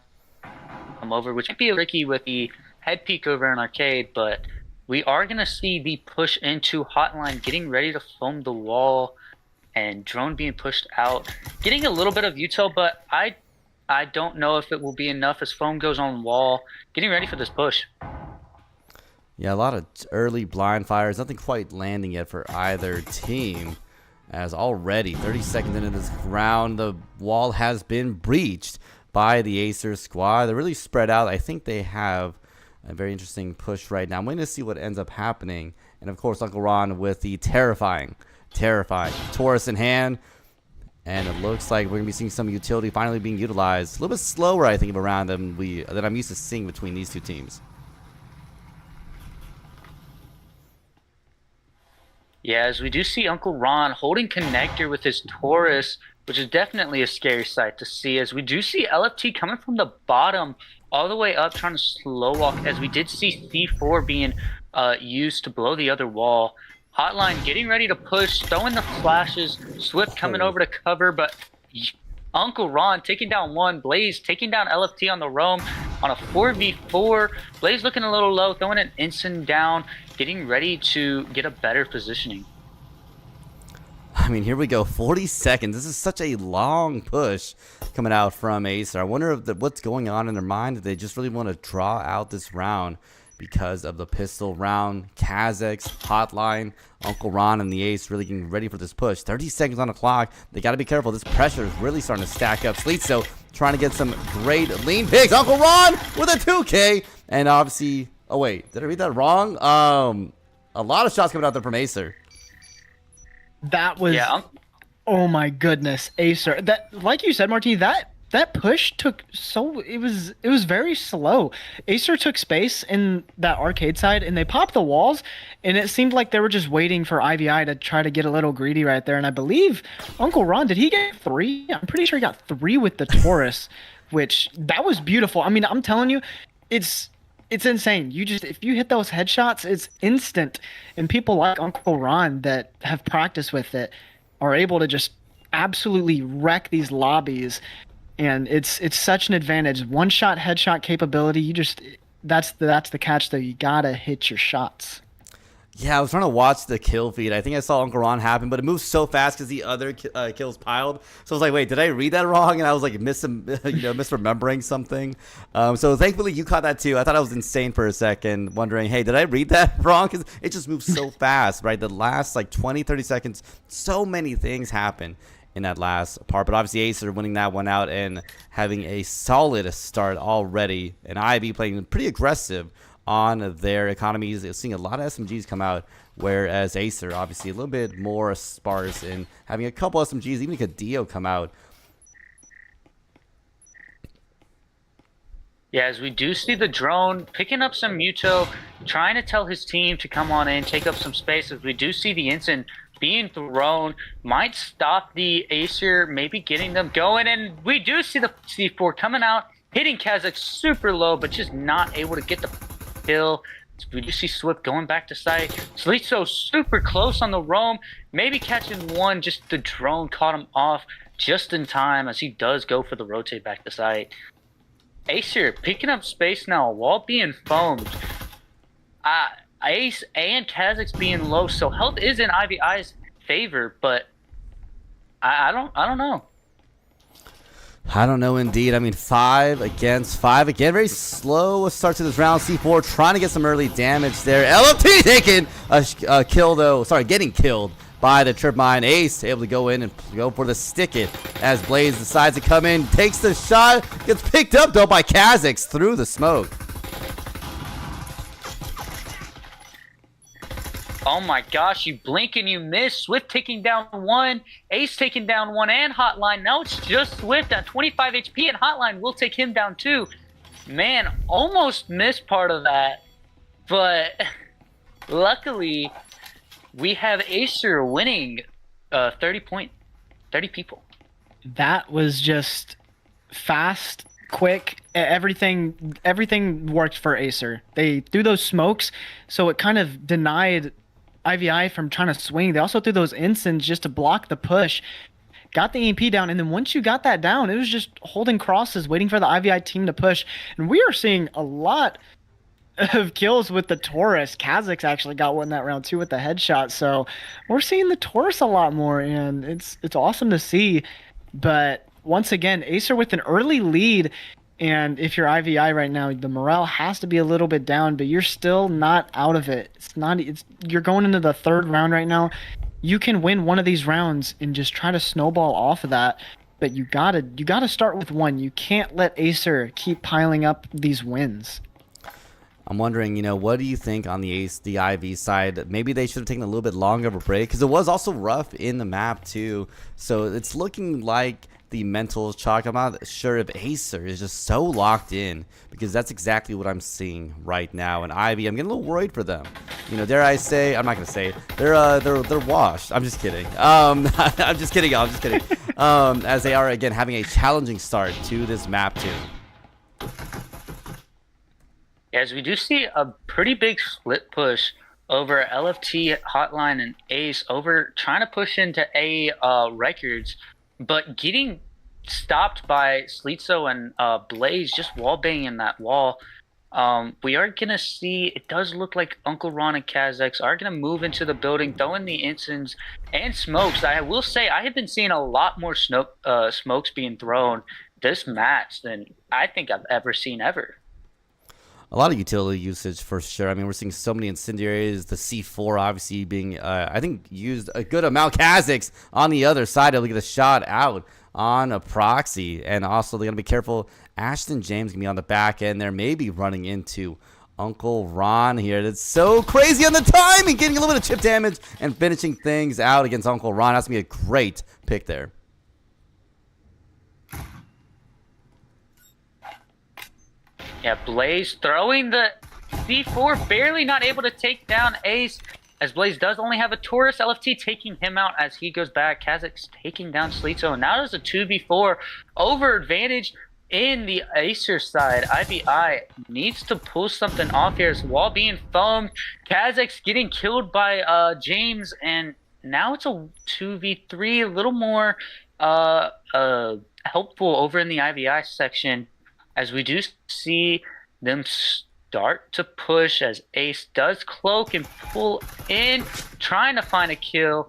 over, which might be tricky with the head peek over in arcade, but we are going to see the push into hotline getting ready to foam the wall and Drone being pushed out, getting a little bit of util, but I don't know if it will be enough as foam goes on wall, getting ready for this push. Yeah, a lot of early blind fires, nothing quite landing yet for either team, as already 30 seconds into this round the wall has been breached by the Aesir squad. They're really spread out. I think they have a very interesting push right now. I'm waiting to see what ends up happening. And of course, Uncle Ron with the terrifying Taurus in hand. And it looks like we're going to be seeing some utility finally being utilized. A little bit slower, I think, of a round than I'm used to seeing between these two teams. Yeah, as we do see Uncle Ron holding connector with his Taurus, which is definitely a scary sight to see, as we do see LFT coming from the bottom all the way up trying to slow walk, as we did see C4 being used to blow the other wall. Hotline getting ready to push, throwing the flashes, Swift coming over to cover, but Uncle Ron taking down one, Blaze taking down LFT on the roam on a 4v4. Blaze looking a little low, throwing an instant down, getting ready to get a better positioning. I mean, here we go, 40 seconds. This is such a long push coming out from Aesir. I wonder if what's going on in their mind, if they just really want to draw out this round because of the pistol round. Kazakh's hotline, Uncle Ron and the Ace really getting ready for this push. 30 seconds on the clock. They got to be careful. This pressure is really starting to stack up. Sleetso trying to get some great lean picks. Uncle Ron with a 2K. And obviously, oh wait, did I read that wrong? A lot of shots coming out there from Aesir. That was, Yeah. oh my goodness, Aesir. That, like you said, Marty, that push took it was very slow. Aesir took space in that arcade side, and they popped the walls, and it seemed like they were just waiting for IVI to try to get a little greedy right there. And I believe Uncle Ron, did he get 3? I'm pretty sure he got 3 with the Taurus, which that was beautiful. I mean, I'm telling you, it's insane. If you hit those headshots, it's instant. And people like Uncle Ron that have practiced with it are able to just absolutely wreck these lobbies. And it's such an advantage. One shot headshot capability. That's the catch though. You gotta hit your shots. Yeah, I was trying to watch the kill feed. I think I saw Uncle Ron happen, but it moved so fast because the other kills piled. So I was like, wait, did I read that wrong? And I was like, misremembering something. So thankfully you caught that too. I thought I was insane for a second, wondering, hey, did I read that wrong? Because it just moves so fast, right? The last like 20, 30 seconds, so many things happen in that last part. But obviously Aesir winning that one out and having a solid start already. And Ivy playing pretty aggressive on their economies, seeing a lot of SMGs come out, whereas Aesir obviously a little bit more sparse in having a couple SMGs, even a Dio come out. Yeah, as we do see the drone picking up some Muto, trying to tell his team to come on in, take up some space. As we do see the Ensign being thrown, might stop the Aesir, maybe getting them going. And we do see the C4 coming out, hitting Kazakh super low, but just not able to get the kill. We do see Swift going back to site. Slitso super close on the roam, maybe catching one, just the drone caught him off just in time as he does go for the rotate back to site. Aesir picking up space now while being foamed. Ace and Kazakh's being low, so health is in IVI's favor, but I don't know. I don't know indeed. I mean, 5 against 5 again. Very slow start to this round. C4 trying to get some early damage there. LFT taking a kill though. Sorry, getting killed by the trip mine. Ace able to go in and go for the stick it as Blaze decides to come in, takes the shot, gets picked up though by Kazakhs through the smoke. Oh my gosh, you blink and you miss. Swift taking down one, Ace taking down one, and Hotline. Now it's just Swift at 25 HP, and Hotline will take him down too. Man, almost missed part of that. But luckily, we have Acer winning 30 people. That was just fast, quick. Everything worked for Acer. They threw those smokes, so it kind of denied IVI from trying to swing. They also threw those instants just to block the push. Got the EMP down, and then once you got that down, it was just holding crosses, waiting for the IVI team to push. And we are seeing a lot of kills with the Taurus. Kazakhs actually got one that round too with the headshot. So we're seeing the Taurus a lot more, and it's awesome to see. But once again, Acer with an early lead. And if you're IVI right now, the morale has to be a little bit down, but you're still not out of it. You're going into the third round right now. You can win one of these rounds and just try to snowball off of that. But you gotta start with one. You can't let Acer keep piling up these wins. I'm wondering, what do you think on the IV side? Maybe they should have taken a little bit longer of a break because it was also rough in the map too. So it's looking like the mental chalk. I'm not sure if Acer is just so locked in because that's exactly what I'm seeing right now. And Ivy, I'm getting a little worried for them. Dare I say? I'm not gonna say it. They're washed. I'm just kidding. I'm just kidding. As they are again having a challenging start to this map too. As we do see a pretty big split push over LFT, Hotline, and Ace over trying to push into A records, but getting stopped by Slitso and Blaze just wall banging that wall. We are going to see, it does look like Uncle Ron and Kazakhs are going to move into the building, throw in the instants and smokes. I will say I have been seeing a lot more smokes being thrown this match than I think I've ever seen ever. A lot of utility usage for sure. I mean, we're seeing so many incendiaries. The C4 obviously being, I think, used a good amount. Kazakhs on the other side able to get a shot out on a proxy. And also, they're going to be careful. Ashton James going to be on the back end there, maybe running into Uncle Ron here. That's so crazy on the timing, getting a little bit of chip damage and finishing things out against Uncle Ron. That's going to be a great pick there. Yeah, Blaze throwing the C4, barely not able to take down Ace, as Blaze does only have a Taurus. LFT taking him out as he goes back. Kazakhs taking down Slitso, and now there's a 2v4 over advantage in the Acer side. IVI needs to pull something off here as wall being foamed. Kazakhs getting killed by James, and now it's a 2v3, a little more helpful over in the IVI section, as we do see them start to push as Ace does cloak and pull in, trying to find a kill.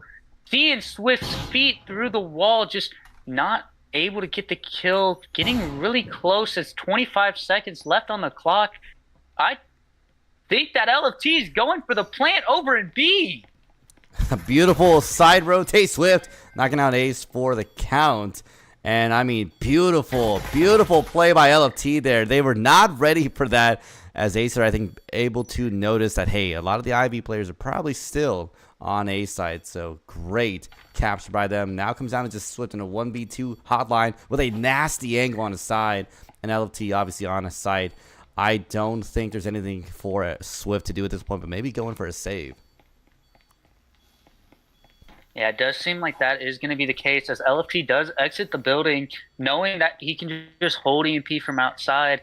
Seeing Swift's feet through the wall, just not able to get the kill. Getting really close as 25 seconds left on the clock. I think that LFT is going for the plant over in B. A beautiful side rotate. Swift knocking out Ace for the count. And I mean, beautiful play by LFT there. They were not ready for that, as Aesir, I think, able to notice that, hey, a lot of the IV players are probably still on A side. So great capture by them. Now comes down to just Swift in a 1v2 hotline with a nasty angle on his side. And LFT obviously on his side. I don't think there's anything for Swift to do at this point, but maybe going for a save. Yeah, it does seem like that is going to be the case, as LFT does exit the building, knowing that he can just hold EMP from outside.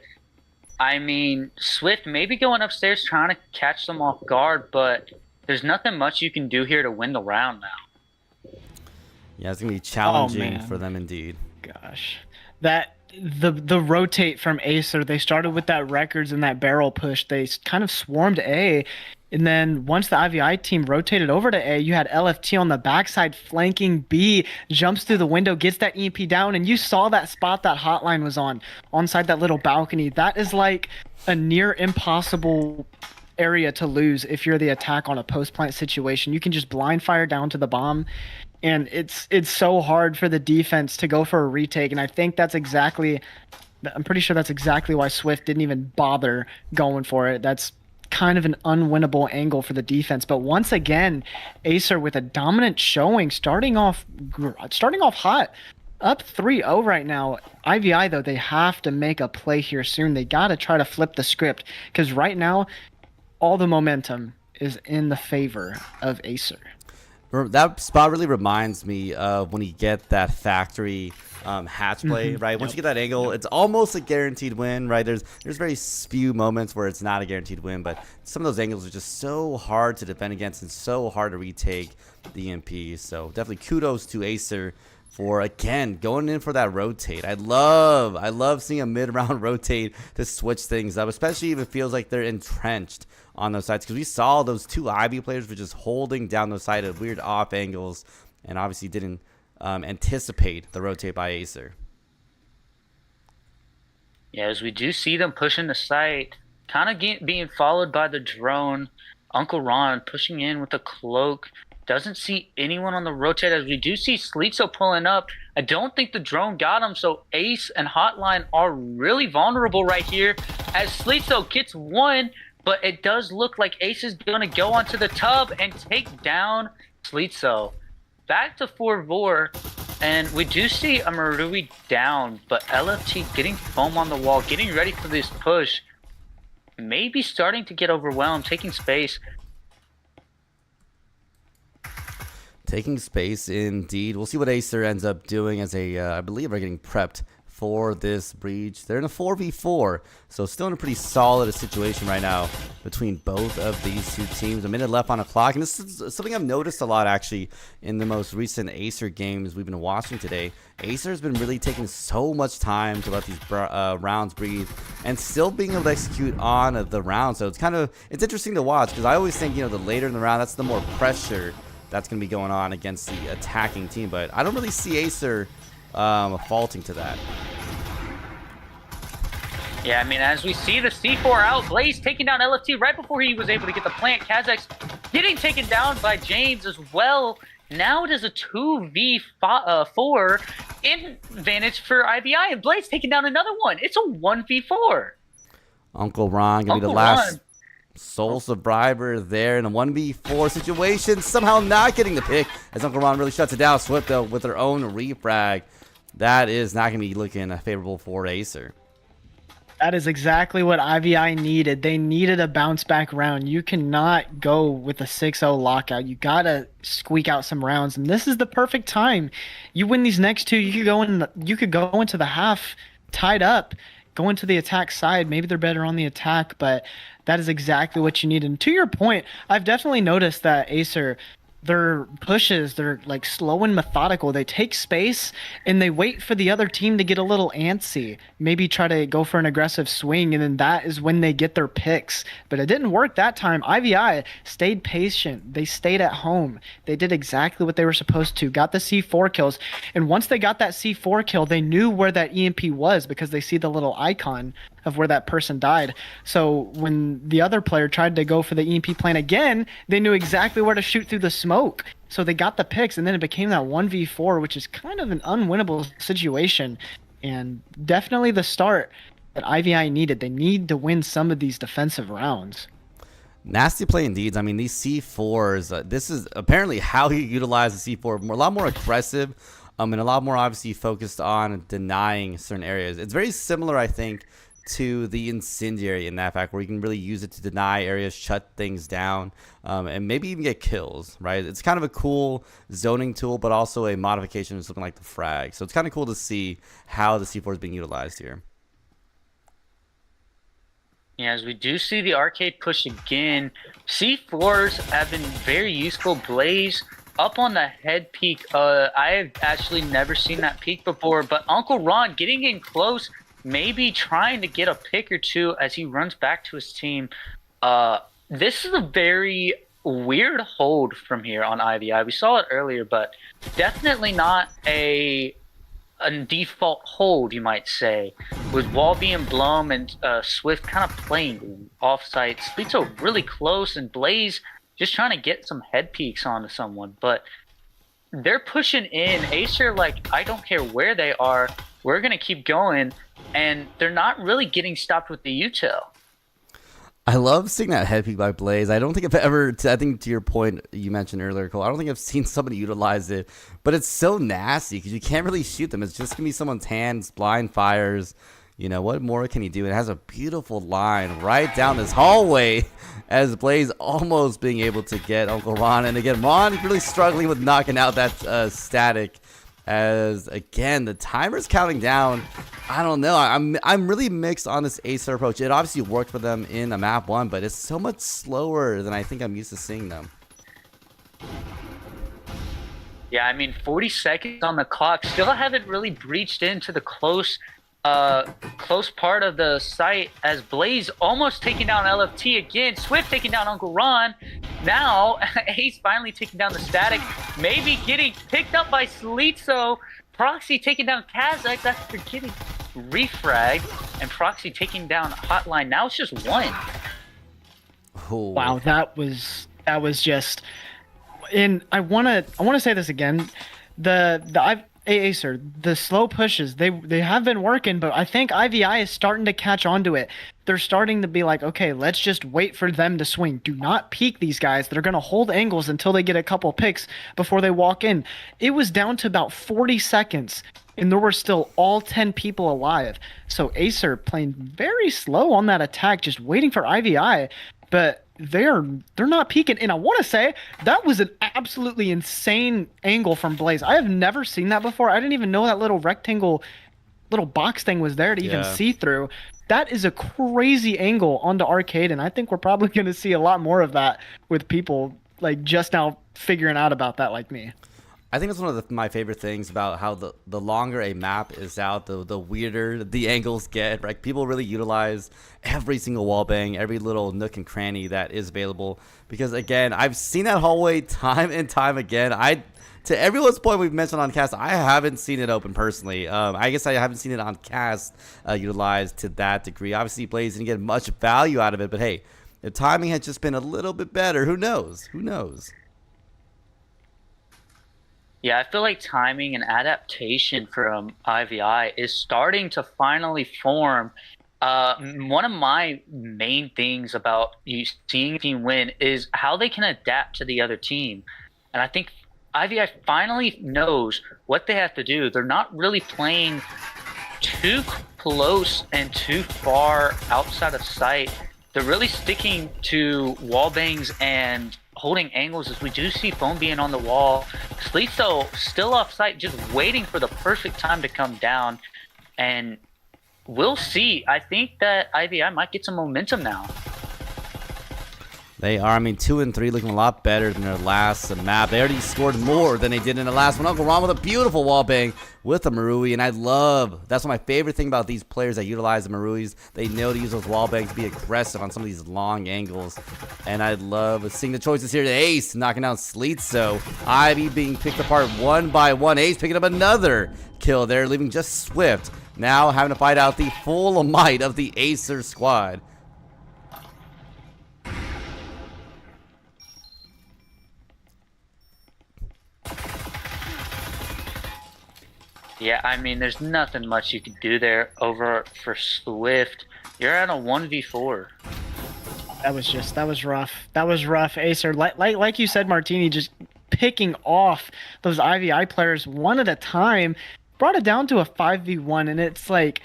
I mean, Swift maybe going upstairs trying to catch them off guard, but there's nothing much you can do here to win the round now. Yeah, it's going to be challenging for them indeed. Gosh. The rotate from Acer, they started with that records and that barrel push. They kind of swarmed A. And then once the IVI team rotated over to A, you had LFT on the backside flanking B, jumps through the window, gets that EMP down, and you saw that spot that hotline was on, onside that little balcony. That is like a near impossible area to lose if you're the attack on a post-plant situation. You can just blind fire down to the bomb, and it's so hard for the defense to go for a retake, and I think I'm pretty sure that's exactly why Swift didn't even bother going for it. That's kind of an unwinnable angle for the defense. But once again, Acer with a dominant showing, starting off hot, up 3-0 right now. IVI, though, they have to make a play here soon. They got to try to flip the script, because right now all the momentum is in the favor of Acer. That spot really reminds me of when you get that factory hatch play, right? Once you get that angle, it's almost a guaranteed win, right? There's very few moments where it's not a guaranteed win, but some of those angles are just so hard to defend against and so hard to retake the EMP. So definitely kudos to Acer for, again, going in for that rotate. I love seeing a mid-round rotate to switch things up, especially if it feels like they're entrenched on those sides, because we saw those two Ivy players were just holding down those sides at weird off angles, and obviously didn't anticipate the rotate by Acer. Yeah, as we do see them pushing the site, kind of being followed by the drone. Uncle Ron pushing in with a cloak. Doesn't see anyone on the rotate, as we do see Slitzo pulling up. I don't think the drone got him, so Ace and Hotline are really vulnerable right here, as Slitzo gets one, but it does look like Ace is going to go onto the tub and take down Slitzo. Back to 4-4, and we do see a Marui down, but LFT getting foam on the wall, getting ready for this push. Maybe starting to get overwhelmed, taking space. Taking space indeed. We'll see what Acer ends up doing, as I believe they're getting prepped for this breach. They're in a 4v4, so still in a pretty solid situation right now between both of these two teams. A minute left on the clock, and this is something I've noticed a lot actually in the most recent Acer games we've been watching today. Acer has been really taking so much time to let these rounds breathe and still being able to execute on the round. So it's interesting to watch, because I always think, the later in the round, that's the more pressure that's going to be going on against the attacking team, but I don't really see Acer faulting to that. Yeah, I mean, as we see the C4 out, Blaze taking down LFT right before he was able to get the plant. Kazak's getting taken down by James as well. Now it is a 2v4 advantage for IBI, and Blaze taking down another one. It's a 1v4. Uncle Ron going to be the last sole survivor there in a 1v4 situation, somehow not getting the pick, as Uncle Ron really shuts it down. Swift, though, with their own refrag. That is not going to be looking favorable for Acer. That is exactly what IVI needed. They needed a bounce back round. You cannot go with a 6-0 lockout. You got to squeak out some rounds, and this is the perfect time. You win these next two, you could go into the half tied up, go into the attack side. Maybe they're better on the attack, but that is exactly what you need. And to your point, I've definitely noticed that Acer, their pushes, they're like slow and methodical. They take space and they wait for the other team to get a little antsy, maybe try to go for an aggressive swing, and then that is when they get their picks. But it didn't work that time. IVI stayed patient. They stayed at home. They did exactly what they were supposed to, got the C4 kills. And once they got that C4 kill, they knew where that EMP was because they see the little icon of where that person died. So when the other player tried to go for the EMP plant again, they knew exactly where to shoot through the smoke. So they got the picks, and then it became that 1v4, which is kind of an unwinnable situation. And definitely the start that IVI needed. They need to win some of these defensive rounds. Nasty play indeed. I mean, these C4s, this is apparently how you utilize the C4. A lot more aggressive, and a lot more obviously focused on denying certain areas. It's very similar, I think, to the incendiary in that fact, where you can really use it to deny areas, shut things down, and maybe even get kills, right? It's kind of a cool zoning tool, but also a modification of something like the frag. So it's kind of cool to see how the C4 is being utilized here. Yeah, as we do see the arcade push again, C4s have been very useful. Blaze up on the head peak. I have actually never seen that peak before, but Uncle Ron getting in close, maybe trying to get a pick or two as he runs back to his team. This is a very weird hold from here on IVI. We saw it earlier, but definitely not a default hold, you might say, with wall being blown and Swift kind of playing offsite. Splitzo really close, and Blaze just trying to get some head peeks onto someone, but they're pushing in. Aesir, like, I don't care where they are, we're gonna keep going, and they're not really getting stopped with the util. I love seeing that head peek by Blaze. I don't think I've ever, I think to your point you mentioned earlier, Cole, I don't think I've seen somebody utilize it, but it's so nasty because you can't really shoot them. It's just going to be someone's hands, blind fires. You know, what more can he do? It has a beautiful line right down this hallway as Blaze almost being able to get Uncle Ron. And again, Ron really struggling with knocking out that static. As again, the timer's counting down. I don't know. I'm really mixed on this Aesir approach. It obviously worked for them in a map 1, but it's so much slower than I think I'm used to seeing them. Yeah, I mean, 40 seconds on the clock. Still haven't really breached into the close part of the site as Blaze almost taking down LFT again. Swift taking down Uncle Ron. Now, Ace finally taking down the static. Maybe getting picked up by Slitzo. Proxy taking down Kazakh after getting refragged. And Proxy taking down Hotline. Now it's just one. Oh. Wow, that was just. And I wanna say this again. Acer, the slow pushes, they have been working, but I think IVI is starting to catch on to it. They're starting to be like, okay, let's just wait for them to swing. Do not peek these guys. They're going to hold angles until they get a couple picks before they walk in. It was down to about 40 seconds, and there were still all 10 people alive. So Acer playing very slow on that attack, just waiting for IVI, but they're not peeking. And I want to say that was an absolutely insane angle from Blaze. I have never seen that before. I didn't even know that little rectangle, little box thing was there to even see through. That is a crazy angle onto arcade, and I think we're probably going to see a lot more of that with people like just now figuring out about that like me. I think it's one of my favorite things about how the longer a map is out, the weirder the angles get. Right? People really utilize every single wall bang, every little nook and cranny that is available. Because again, I've seen that hallway time and time again. To everyone's point we've mentioned on cast, I haven't seen it open personally. I guess I haven't seen it on cast utilized to that degree. Obviously, Blaze didn't get much value out of it, but hey, if timing had just been a little bit better, who knows? Who knows? Yeah, I feel like timing and adaptation from IVI is starting to finally form. One of my main things about you seeing a team win is how they can adapt to the other team. And I think IVI finally knows what they have to do. They're not really playing too close and too far outside of sight. They're really sticking to wall bangs and holding angles, as we do see Foam being on the wall. Slitzo still off site, just waiting for the perfect time to come down. And we'll see. I think that IVI might get some momentum now. They are. I mean, 2 and 3, looking a lot better than their last map. They already scored more than they did in the last one. Uncle Ron with a beautiful wall bang with the Marui, and I love. That's one of my favorite thing about these players that utilize the Maruis. They know to use those wall bangs, be aggressive on some of these long angles, and I love seeing the choices here. The Ace knocking down Sleet, so Ivy being picked apart one by one. Ace picking up another kill there, leaving just Swift now having to fight out the full might of the Acer squad. Yeah, I mean, there's nothing much you can do there over for Swift. You're at a 1v4. That was rough. That was rough, Acer. Like you said, Martini, just picking off those IVI players one at a time, brought it down to a 5v1, and it's like,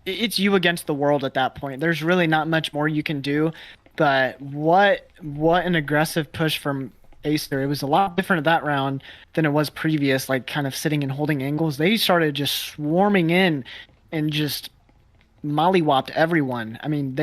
it's you against the world at that point. There's really not much more you can do, but what an aggressive push from Acer. It was a lot different at that round than it was previous, like kind of sitting and holding angles. They started just swarming in and just mollywopped everyone. I mean,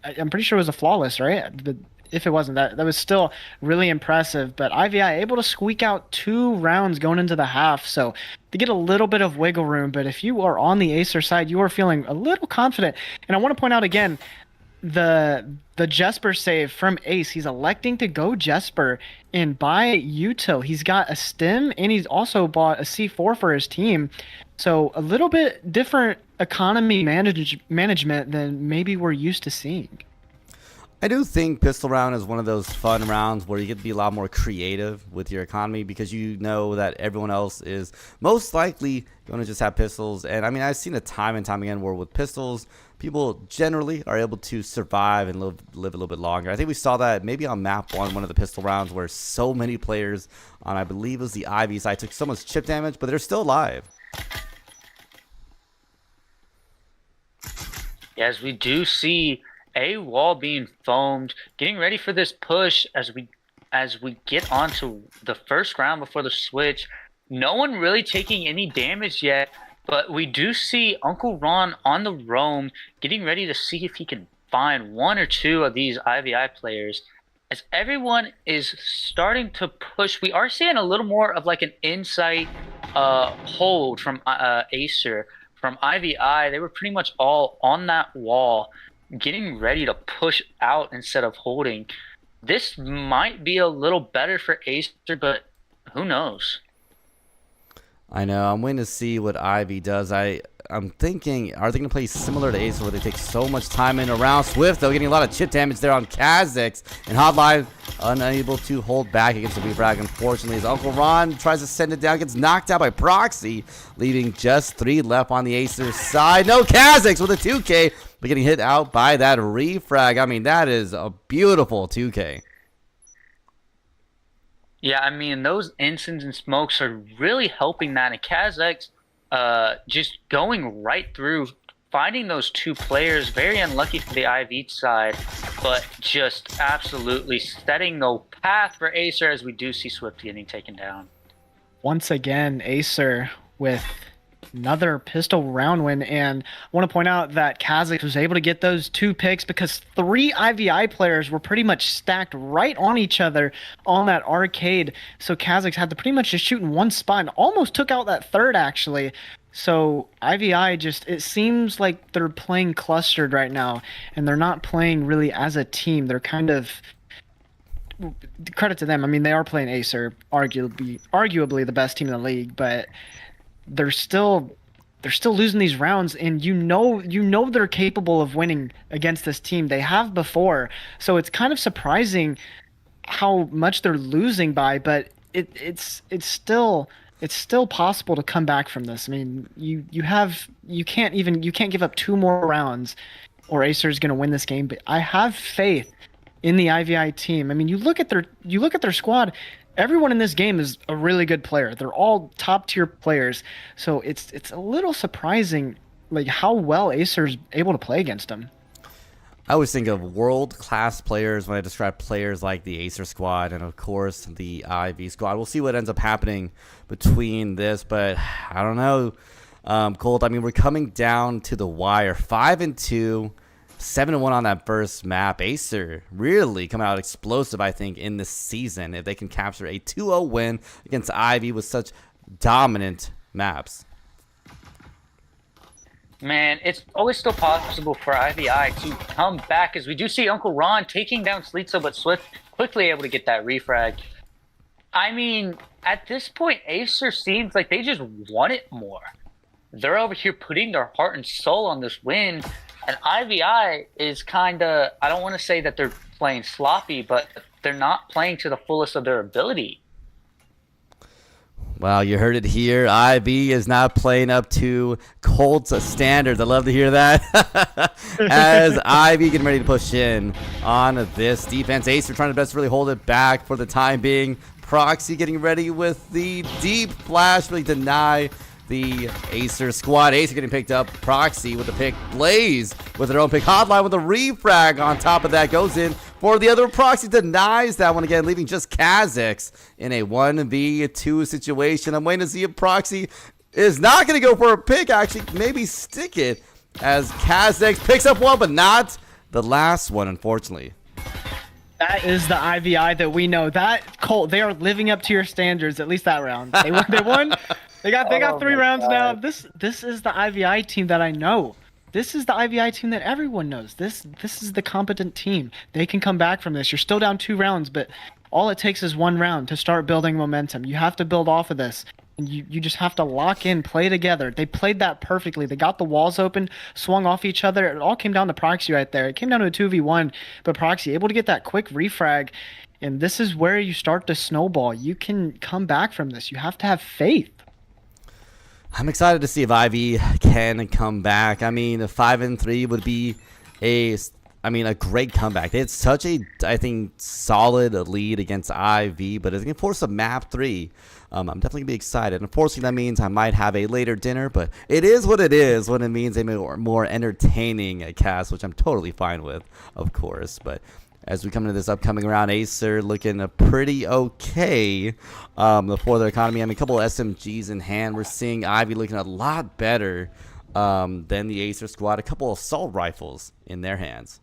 I'm pretty sure it was a flawless, right? But if it wasn't, that was still really impressive. But IVI able to squeak out 2 rounds going into the half, so to get a little bit of wiggle room. But if you are on the Acer side, you are feeling a little confident. And I want to point out again, the Jesper save from Ace. He's electing to go Jesper and buy util. He's got a stim, and he's also bought a C4 for his team. So a little bit different economy management than maybe we're used to seeing. I do think pistol round is one of those fun rounds where you get to be a lot more creative with your economy, because you know that everyone else is most likely going to just have pistols. And I mean, I've seen it time and time again where with pistols, people generally are able to survive and live a little bit longer. I think we saw that maybe on map one of the pistol rounds, where so many players on, I believe it was the Ivy side, took so much chip damage, but they're still alive. Yes, we do see a wall being foamed, getting ready for this push as we get onto the first round before the switch. No one really taking any damage yet, but we do see Uncle Ron on the roam, getting ready to see if he can find 1 or 2 of these IVI players. As everyone is starting to push, we are seeing a little more of like an insight hold from Acer. From IVI, they were pretty much all on that wall, getting ready to push out instead of holding. This might be a little better for Acer, but who knows? I know. I'm waiting to see what Ivy does. I'm thinking, are they going to play similar to Ace, where they take so much time in a round? Swift, though, getting a lot of chip damage there on Kha'Zix, and Hotline unable to hold back against the refrag. Unfortunately, as Uncle Ron tries to send it down, gets knocked out by Proxy, leaving just 3 left on the Acer side. No, Kha'Zix with a 2K, but getting hit out by that refrag. I mean, that is a beautiful 2K. Yeah, I mean, those ensigns and smokes are really helping that. And Kha'Zix just going right through, finding those 2 players. Very unlucky for the IV side, but just absolutely setting the path for Acer, as we do see Swift getting taken down. Once again, Acer with another pistol round win, and I want to point out that Kha'Zix was able to get those 2 picks because 3 IVI players were pretty much stacked right on each other on that arcade. So Kha'Zix had to pretty much just shoot in one spot and almost took out that third, actually. So IVI just, it seems like they're playing clustered right now, and they're not playing really as a team. They're kind of, credit to them, I mean, they are playing Acer, arguably the best team in the league, but they're still losing these rounds, and you know they're capable of winning against this team. They have before, so it's kind of surprising how much they're losing by, but it's still possible to come back from this. I mean, you can't give up 2 more rounds or Acer's going to win this game, but I have faith in the IVI team. I mean, you look at their squad. Everyone in this game is a really good player. They're all top tier players. So it's a little surprising, like, how well Acer's able to play against them. I always think of world-class players when I describe players like the Acer squad and, of course, the IV squad. We'll see what ends up happening between this, but I don't know. Colt, I mean, we're coming down to the wire. 5-2. 7-1 on that first map. Aesir really coming out explosive, I think, in this season if they can capture a 2-0 win against Ivy with such dominant maps. Man, it's always still possible for IVI to come back, as we do see Uncle Ron taking down Slitzo, but Swift quickly able to get that refrag. I mean, at this point, Acer seems like they just want it more. They're over here putting their heart and soul on this win, and IVI is kind of, I don't want to say that they're playing sloppy, but they're not playing to the fullest of their ability. Well, you heard it here. IB is not playing up to Colt's standards. I love to hear that. As IB getting ready to push in on this defense. Acer trying to best really hold it back for the time being. Proxy getting ready with the deep flash, really deny the Acer squad. Acer getting picked up. Proxy with the pick. Blaze with their own pick. Hotline with a refrag on top of that. Goes in for the other. Proxy denies that one again, leaving just Kha'Zix in a 1v2 situation. I'm waiting to see if Proxy is not going to go for a pick. Actually, maybe stick it as Kha'Zix picks up one, but not the last one, unfortunately. That is the IVI that we know. That Colt, they are living up to your standards. At least that round, they won. They won. They got 3 rounds now. This is the IVI team that I know. This is the IVI team that everyone knows. This is the competent team. They can come back from this. You're still down 2 rounds, but all it takes is 1 round to start building momentum. You have to build off of this. And you just have to lock in, play together. They played that perfectly. They got the walls open, swung off each other. It all came down to Proxy right there. It came down to a 2v1, but Proxy able to get that quick refrag. And this is where you start to snowball. You can come back from this. You have to have faith. I'm excited to see if Ivy can come back. I mean, a 5-3 would be a great comeback. They had such a, I think, solid lead against IV, but it's going to force a map 3. I'm definitely going to be excited. Unfortunately, that means I might have a later dinner, but it is what it is when it means a more entertaining cast, which I'm totally fine with, of course. But as we come into this upcoming round, Acer looking pretty okay for their economy. I mean, a couple of SMGs in hand. We're seeing Ivy looking a lot better than the Acer squad. A couple of assault rifles in their hands.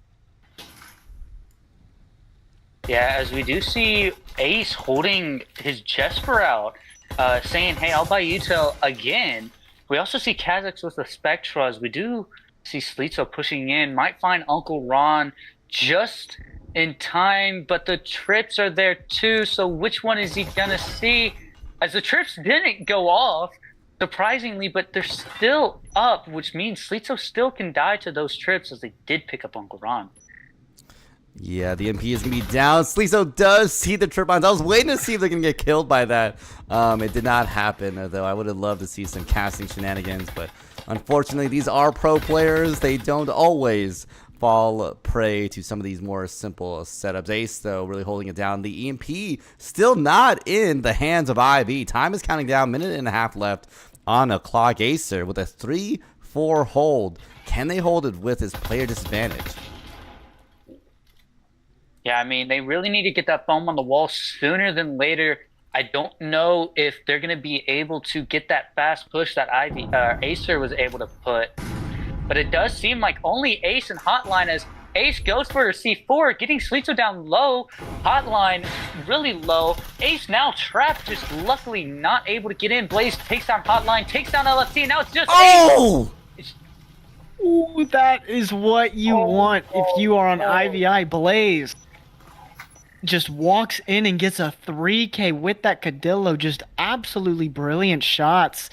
Yeah, as we do see Ace holding his Jesper out, saying, hey, I'll buy Util again. We also see Kha'Zix with the Spectras. We do see Slitzo pushing in. Might find Uncle Ron just in time, but the trips are there too, so which one is he going to see? As the trips didn't go off, surprisingly, but they're still up, which means Slitzo still can die to those trips, as they did pick up Uncle Ron. Yeah, the MP is going to be down. Slitzo does see the trip lines. I was waiting to see if they're going to get killed by that. It did not happen, though. I would have loved to see some casting shenanigans, but unfortunately, these are pro players. They don't always fall prey to some of these more simple setups. Ace, though, really holding it down. The EMP still not in the hands of IV. Time is counting down. 1.5 minutes left on a clock. Acer with a 3-4 hold. Can they hold it with his player disadvantage? Yeah, I mean, they really need to get that foam on the wall sooner than later. I don't know if they're going to be able to get that fast push that Acer was able to put. But it does seem like only Ace and Hotline, as Ace goes for a C4, getting Slitzo down low. Hotline really low. Ace now trapped, just luckily not able to get in. Blaze takes down Hotline, takes down LFT, and now it's just Ace. Ooh, that is what you want if you are on IVI. Blaze just walks in and gets a 3K with that Cadillo. Just absolutely brilliant shots.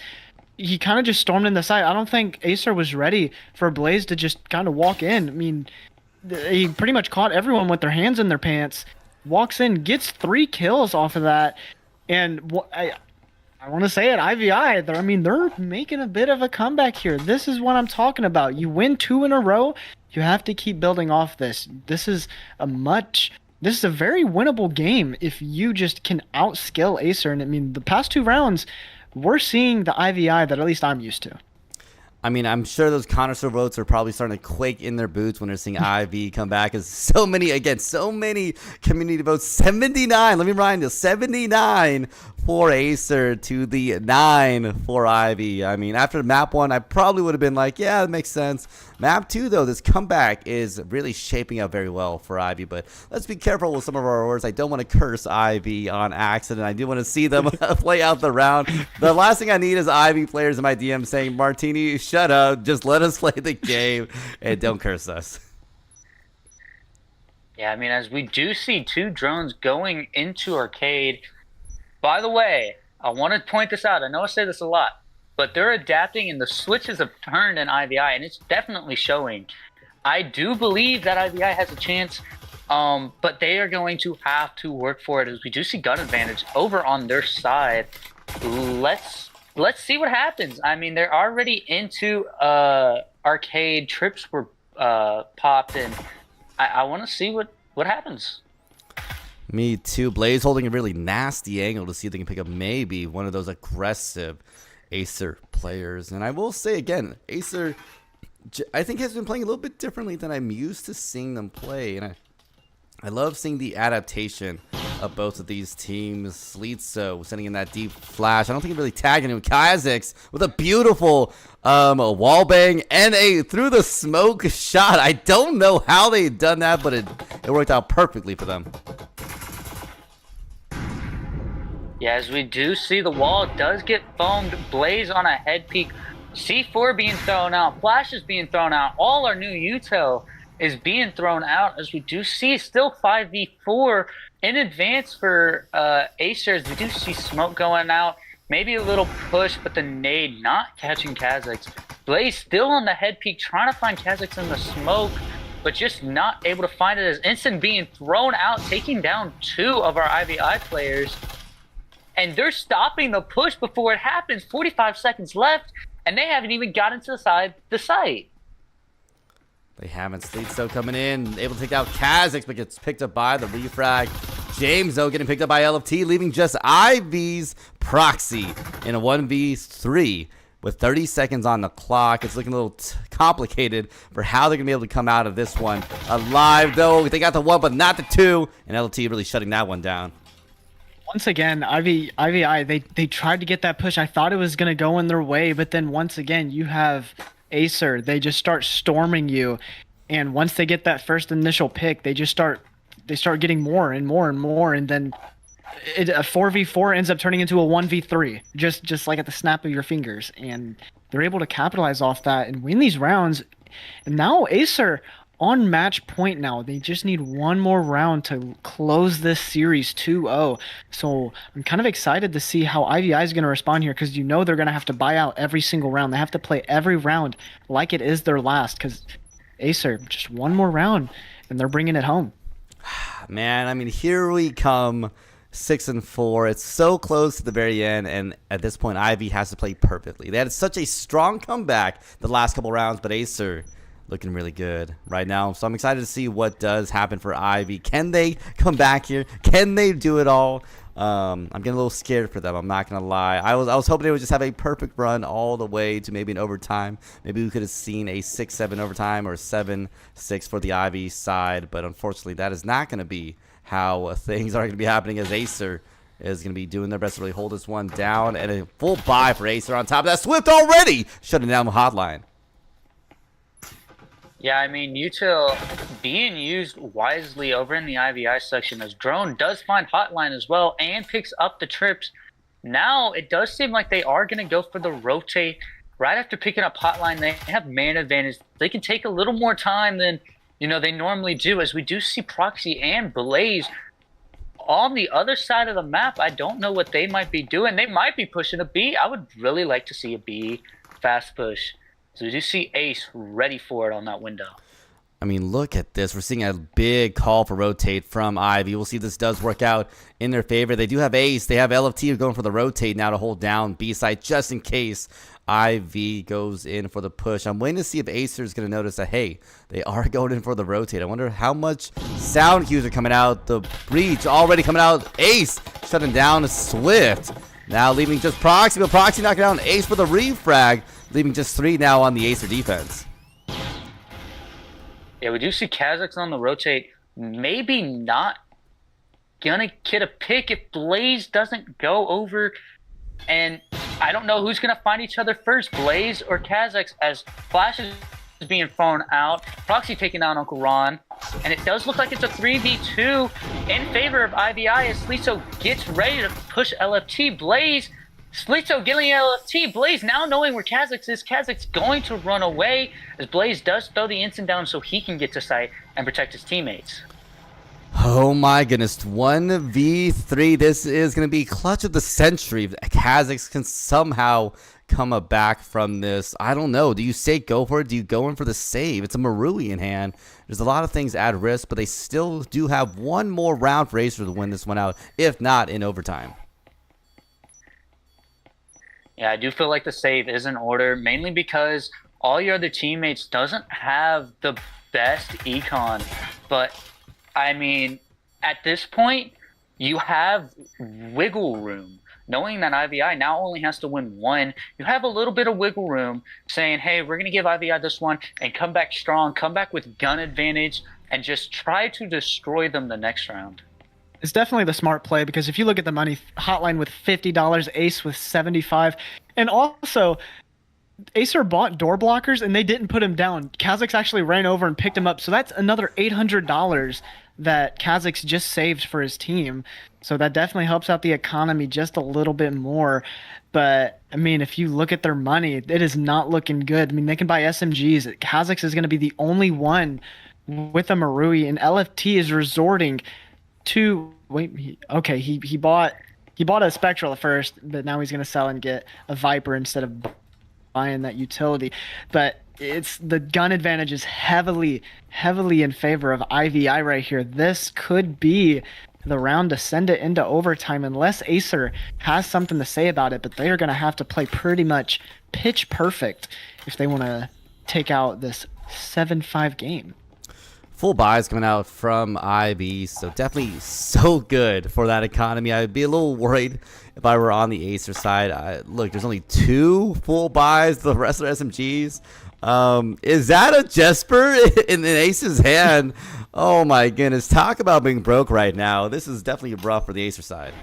He kind of just stormed in the side. I don't think Acer was ready for Blaze to just kind of walk in. I mean, he pretty much caught everyone with their hands in their pants. Walks in, gets 3 kills off of that. And I want to say it, IVI, they're making a bit of a comeback here. This is what I'm talking about. You win 2 in a row, you have to keep building off this. This is a very winnable game if you just can outskill Acer. And I mean, the past 2 rounds, we're seeing the IVI that at least I'm used to. I mean, I'm sure those connoisseur votes are probably starting to quake in their boots when they're seeing Ivy come back. Because so many community votes. 79. Let me remind you, 79 for Aesir to the 9 for Ivy. I mean, after map 1, I probably would have been like, yeah, that makes sense. Map 2, though, this comeback is really shaping up very well for Ivy. But let's be careful with some of our words. I don't want to curse Ivy on accident. I do want to see them play out the round. The last thing I need is Ivy players in my DM saying, Martini, shut up. Just let us play the game and don't curse us. Yeah, I mean, as we do see 2 drones going into arcade. By the way, I want to point this out. I know I say this a lot. But they're adapting, and the switches have turned in IVI, and it's definitely showing. I do believe that IVI has a chance, but they are going to have to work for it, as we do see gun advantage over on their side. Let's see what happens. I mean, they're already into arcade. Trips were popped, and I want to see what happens. Me too. Blaze holding a really nasty angle to see if they can pick up maybe one of those aggressive Aesir players. And I will say again, Aesir, I think, has been playing a little bit differently than I'm used to seeing them play. And I love seeing the adaptation of both of these teams. Slitso sending in that deep flash. I don't think he really tagged him. Kazakhs with a beautiful wall bang and a through the smoke shot. I don't know how they've done that, but it worked out perfectly for them. Yeah, as we do see, the wall does get foamed. Blaze on a head peak. C4 being thrown out. Flash is being thrown out. All our new util is being thrown out, as we do see still 5v4 in advance for Aesir. We do see smoke going out. Maybe a little push, but the nade not catching Kazakhs. Blaze still on the head peak, trying to find Kazakhs in the smoke, but just not able to find it, as Instant being thrown out, taking down 2 of our IVI players. And they're stopping the push before it happens. 45 seconds left, and they haven't even gotten to the site. They haven't. Slitso coming in, able to take out Kazakhs, but gets picked up by the refrag. James, though, getting picked up by LFT, leaving just Ivy's proxy in a 1v3 with 30 seconds on the clock. It's looking a little complicated for how they're going to be able to come out of this one alive, though. They got the 1, but not the 2, and LFT really shutting that one down. Once again, IVI, they tried to get that push. I thought it was going to go in their way, but then once again, you have Aesir. They just start storming you, and once they get that first initial pick, they start getting more and more and more, and then a 4v4 ends up turning into a 1v3, just like at the snap of your fingers, and they're able to capitalize off that and win these rounds. And now Aesir on match point now. They just need one more round to close this series 2-0. So I'm kind of excited to see how IVI is going to respond here, because you know they're going to have to buy out every single round. They have to play every round like it is their last, because Aesir, just one more round, and they're bringing it home. Man, I mean, here we come, 6-4. It's so close to the very end, and at this point, Ivy has to play perfectly. They had such a strong comeback the last couple rounds, but Aesir looking really good right now. So I'm excited to see what does happen for Ivy. Can they come back here? Can they do it all? I'm getting a little scared for them. I'm not gonna lie. I was hoping they would just have a perfect run all the way to maybe an overtime. Maybe we could have seen a 6-7 overtime or 7-6 for the Ivy side. But unfortunately, that is not going to be how things are going to be happening, as Aesir is going to be doing their best to really hold this one down. And a full buy for Aesir on top of that. Swift already shutting down the hotline. Yeah, I mean, util being used wisely over in the IVI section, as Drone does find Hotline as well and picks up the trips. Now, it does seem like they are going to go for the rotate. Right after picking up Hotline, they have man advantage. They can take a little more time than, they normally do, as we do see Proxy and Blaze on the other side of the map. I don't know what they might be doing. They might be pushing a B. I would really like to see a B fast push. So we do see Ace ready for it on that window. I mean, look at this. We're seeing a big call for rotate from Ivy. We'll see if this does work out in their favor. They do have Ace. They have LFT going for the rotate now to hold down B side just in case Ivy goes in for the push. I'm waiting to see if Acer is going to notice that, hey, they are going in for the rotate. I wonder how much sound cues are coming out. The breach already coming out. Ace shutting down Swift. Now leaving just Proxy, but Proxy knocking down Ace for the refrag, leaving just 3 now on the Acer defense. Yeah, we do see Kazakhs on the rotate. Maybe not gonna get a pick if Blaze doesn't go over. And I don't know who's gonna find each other first, Blaze or Kazakhs, as Flash is being thrown out. Proxy taking down Uncle Ron. And it does look like it's a 3v2 in favor of IVI as Slitzo gets ready to push LFT. Blaze, Slitzo getting LFT. Blaze now knowing where Kazakhs is. Kazakhs going to run away as Blaze does throw the instant down so he can get to site and protect his teammates. Oh my goodness, 1v3. This is going to be clutch of the century. Kazakhs can somehow come back from this. I don't know. Do you say go for it? Do you go in for the save? It's a Marui in hand. There's a lot of things at risk, but they still do have one more round for Acer to win this one out, if not in overtime. Yeah, I do feel like the save is in order, mainly because all your other teammates doesn't have the best econ. But, I mean, at this point, you have wiggle room. Knowing that IVI now only has to win 1, you have a little bit of wiggle room saying, hey, we're going to give IVI this one and come back strong, come back with gun advantage, and just try to destroy them the next round. It's definitely the smart play because if you look at the money, Hotline with $50, Ace with 75, and also Acer bought door blockers and they didn't put him down. Kazakhs actually ran over and picked him up, so that's another $800 that Kazakhs just saved for his team. So that definitely helps out the economy just a little bit more. But, I mean, if you look at their money, it is not looking good. I mean, they can buy SMGs. Kazakhs is going to be the only one with a Marui, and LFT is resorting to... He bought a Spectral at first, but now he's going to sell and get a Viper instead of buying that utility. But it's the gun advantage is heavily in favor of IVI right here. This could be the round to send it into overtime unless Acer has something to say about it, but they are going to have to play pretty much pitch perfect if they want to take out this 7-5 game. Full buys coming out from IB, so definitely so good for that economy. I'd be a little worried if I were on the Acer side. Look, there's only 2 full buys. The rest are SMGs. Is that a Jesper in Ace's hand? Oh my goodness. Talk about being broke right now. This is definitely rough for the Acer side.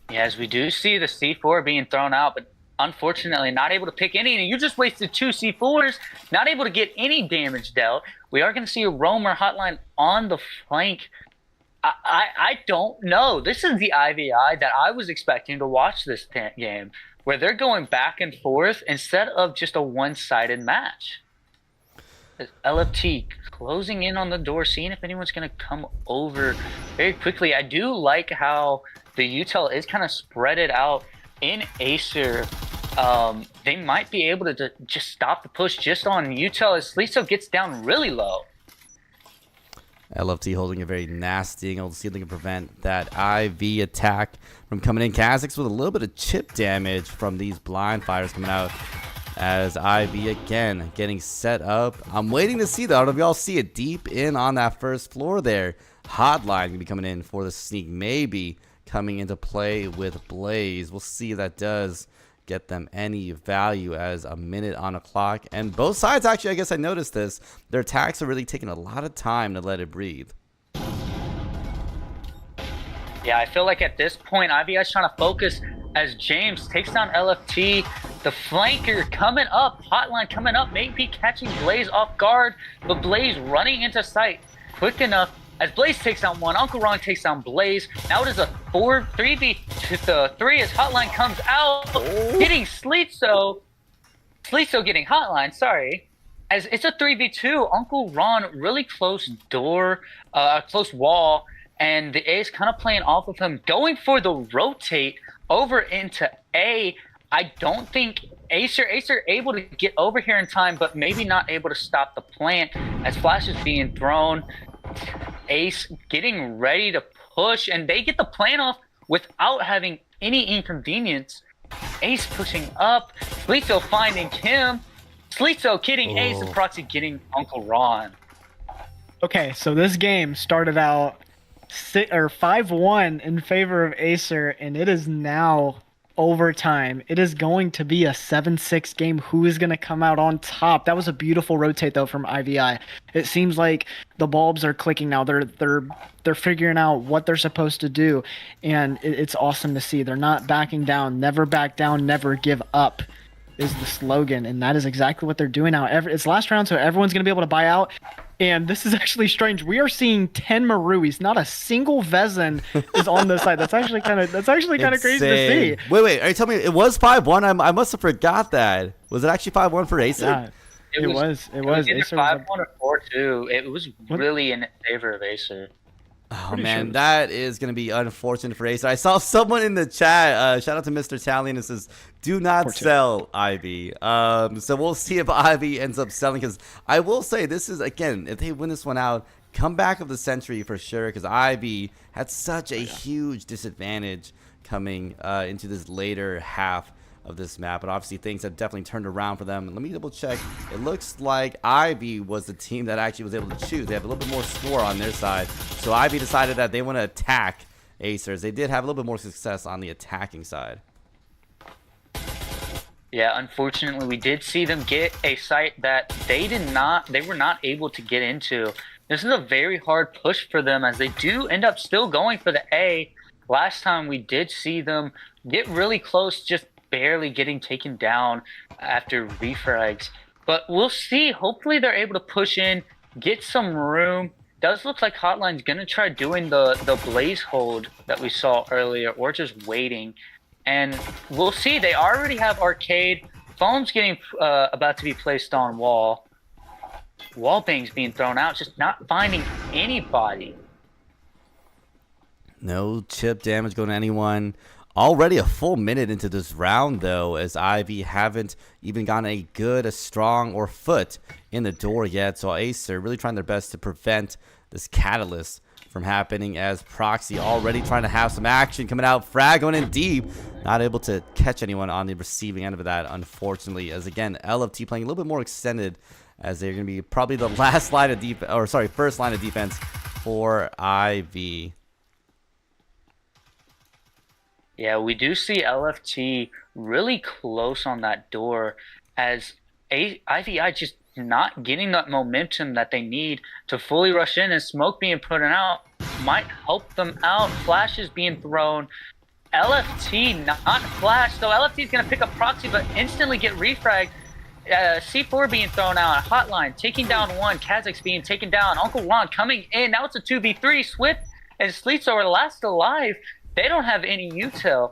Yeah, as we do see the C4 being thrown out, but unfortunately not able to pick any. And you just wasted 2 C4s, not able to get any damage dealt. We are going to see a roamer Hotline on the flank. I don't know. This is the IVI that I was expecting to watch this game, where they're going back and forth instead of just a one-sided match. LFT closing in on the door, seeing if anyone's going to come over very quickly. I do like how the util is kind of spread it out in Acer. They might be able to just stop the push just on util as Slitzo gets down really low. LFT holding a very nasty angle to see if they can prevent that IV attack from coming in. Kazakhs with a little bit of chip damage from these blind fires coming out as IV again getting set up. I'm waiting to see though. I don't know if y'all see it deep in on that first floor there. Hotline gonna be coming in for the sneak, maybe coming into play with Blaze. We'll see if that does get them any value as a minute on a clock. And both sides, actually, I guess I noticed this, their attacks are really taking a lot of time to let it breathe. Yeah, I feel like at this point, IVI is trying to focus as James takes down LFT. The flanker coming up, Hotline coming up, maybe catching Blaze off guard, but Blaze running into sight quick enough. As Blaze takes down one, Uncle Ron takes down Blaze. Now it is a 3v3 as Hotline comes out, hitting Slitzo. Slitzo getting Hotline, sorry. As it's a 3v2, Uncle Ron really close door, close wall, and the A is kind of playing off of him, going for the rotate over into A. I don't think Acer able to get over here in time, but maybe not able to stop the plant as Flash is being thrown. Ace getting ready to push, and they get the plan off without having any inconvenience. Ace pushing up, Slitzo finding him, Slitzo getting Ace, and Proxy getting Uncle Ron. Okay, so this game started out 5-1 in favor of Acer, and it is now overtime. It is going to be a 7-6 game. Who is going to come out on top? That was a beautiful rotate though from IVI. It seems like the bulbs are clicking now. They're figuring out what they're supposed to do, and it's awesome to see. They're not backing down. Never back down. Never give up is the slogan, and that is exactly what they're doing now. It's last round, so everyone's going to be able to buy out. And this is actually strange. We are seeing 10 Maruis. Not a single Vezin is on this side. That's actually kind of crazy to see. Wait. Are you telling me it was 5-1? I must have forgot that. Was it actually 5-1 for Acer? Yeah, it was. It was either 5-1 or 4-2. It was really in favor of Acer. Oh man, that is gonna be unfortunate for Acer. I saw someone in the chat. Shout out to Mr. Talion. It says, "Do not sell Ivy." So we'll see if Ivy ends up selling. Because I will say, this is again, if they win this one out, comeback of the century for sure. Because Ivy had such a huge disadvantage coming into this later half of this map, but obviously things have definitely turned around for them. Let me double check. It looks like Ivy was the team that actually was able to choose. They have a little bit more score on their side, so Ivy decided that they want to attack Acers. They did have a little bit more success on the attacking side. Yeah, unfortunately, we did see them get a site that they were not able to get into. This is a very hard push for them, as they do end up still going for the A. Last time we did see them get really close, just barely getting taken down after refrags. But we'll see. Hopefully they're able to push in, get some room. Does look like Hotline's going to try doing the blaze hold that we saw earlier, or just waiting. And we'll see. They already have arcade. Phone's getting about to be placed on wall. Wall bangs being thrown out, just not finding anybody. No chip damage going to anyone. Already a full minute into this round, though, as Ivy haven't even gotten a strong or foot in the door yet. So Acer really trying their best to prevent this catalyst from happening, as Proxy already trying to have some action coming out. Frag going in deep. Not able to catch anyone on the receiving end of that, unfortunately, as again, LFT playing a little bit more extended, as they're going to be probably the first line of defense for Ivy. Yeah, we do see LFT really close on that door, as IVI just not getting that momentum that they need to fully rush in, and smoke being put out might help them out. Flashes being thrown. LFT not flash, so LFT is going to pick up Proxy but instantly get refragged. C4 being thrown out. Hotline taking down one. Kazak's being taken down. Uncle Ron coming in. Now it's a 2v3. Swift and Sleetso are last alive. They don't have any util.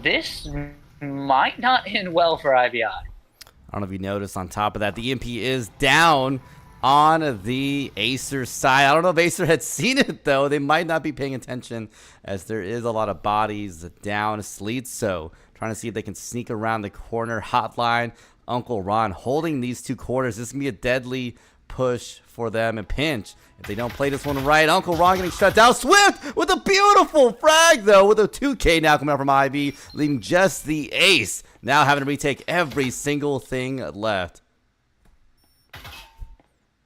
This might not end well for IVI. I don't know if you noticed, on top of that, the EMP is down on the Acer side. I don't know if Acer had seen it, though. They might not be paying attention, as there is a lot of bodies down. Sleetso trying to see if they can sneak around the corner. Hotline, Uncle Ron holding these two corners. This is going to be a deadly push for them, and pinch if they don't play this one right. Uncle Ron getting shut down. Swift with a beautiful frag, though, with a 2K now coming out from Ivy, leaving just the ace now having to retake every single thing left.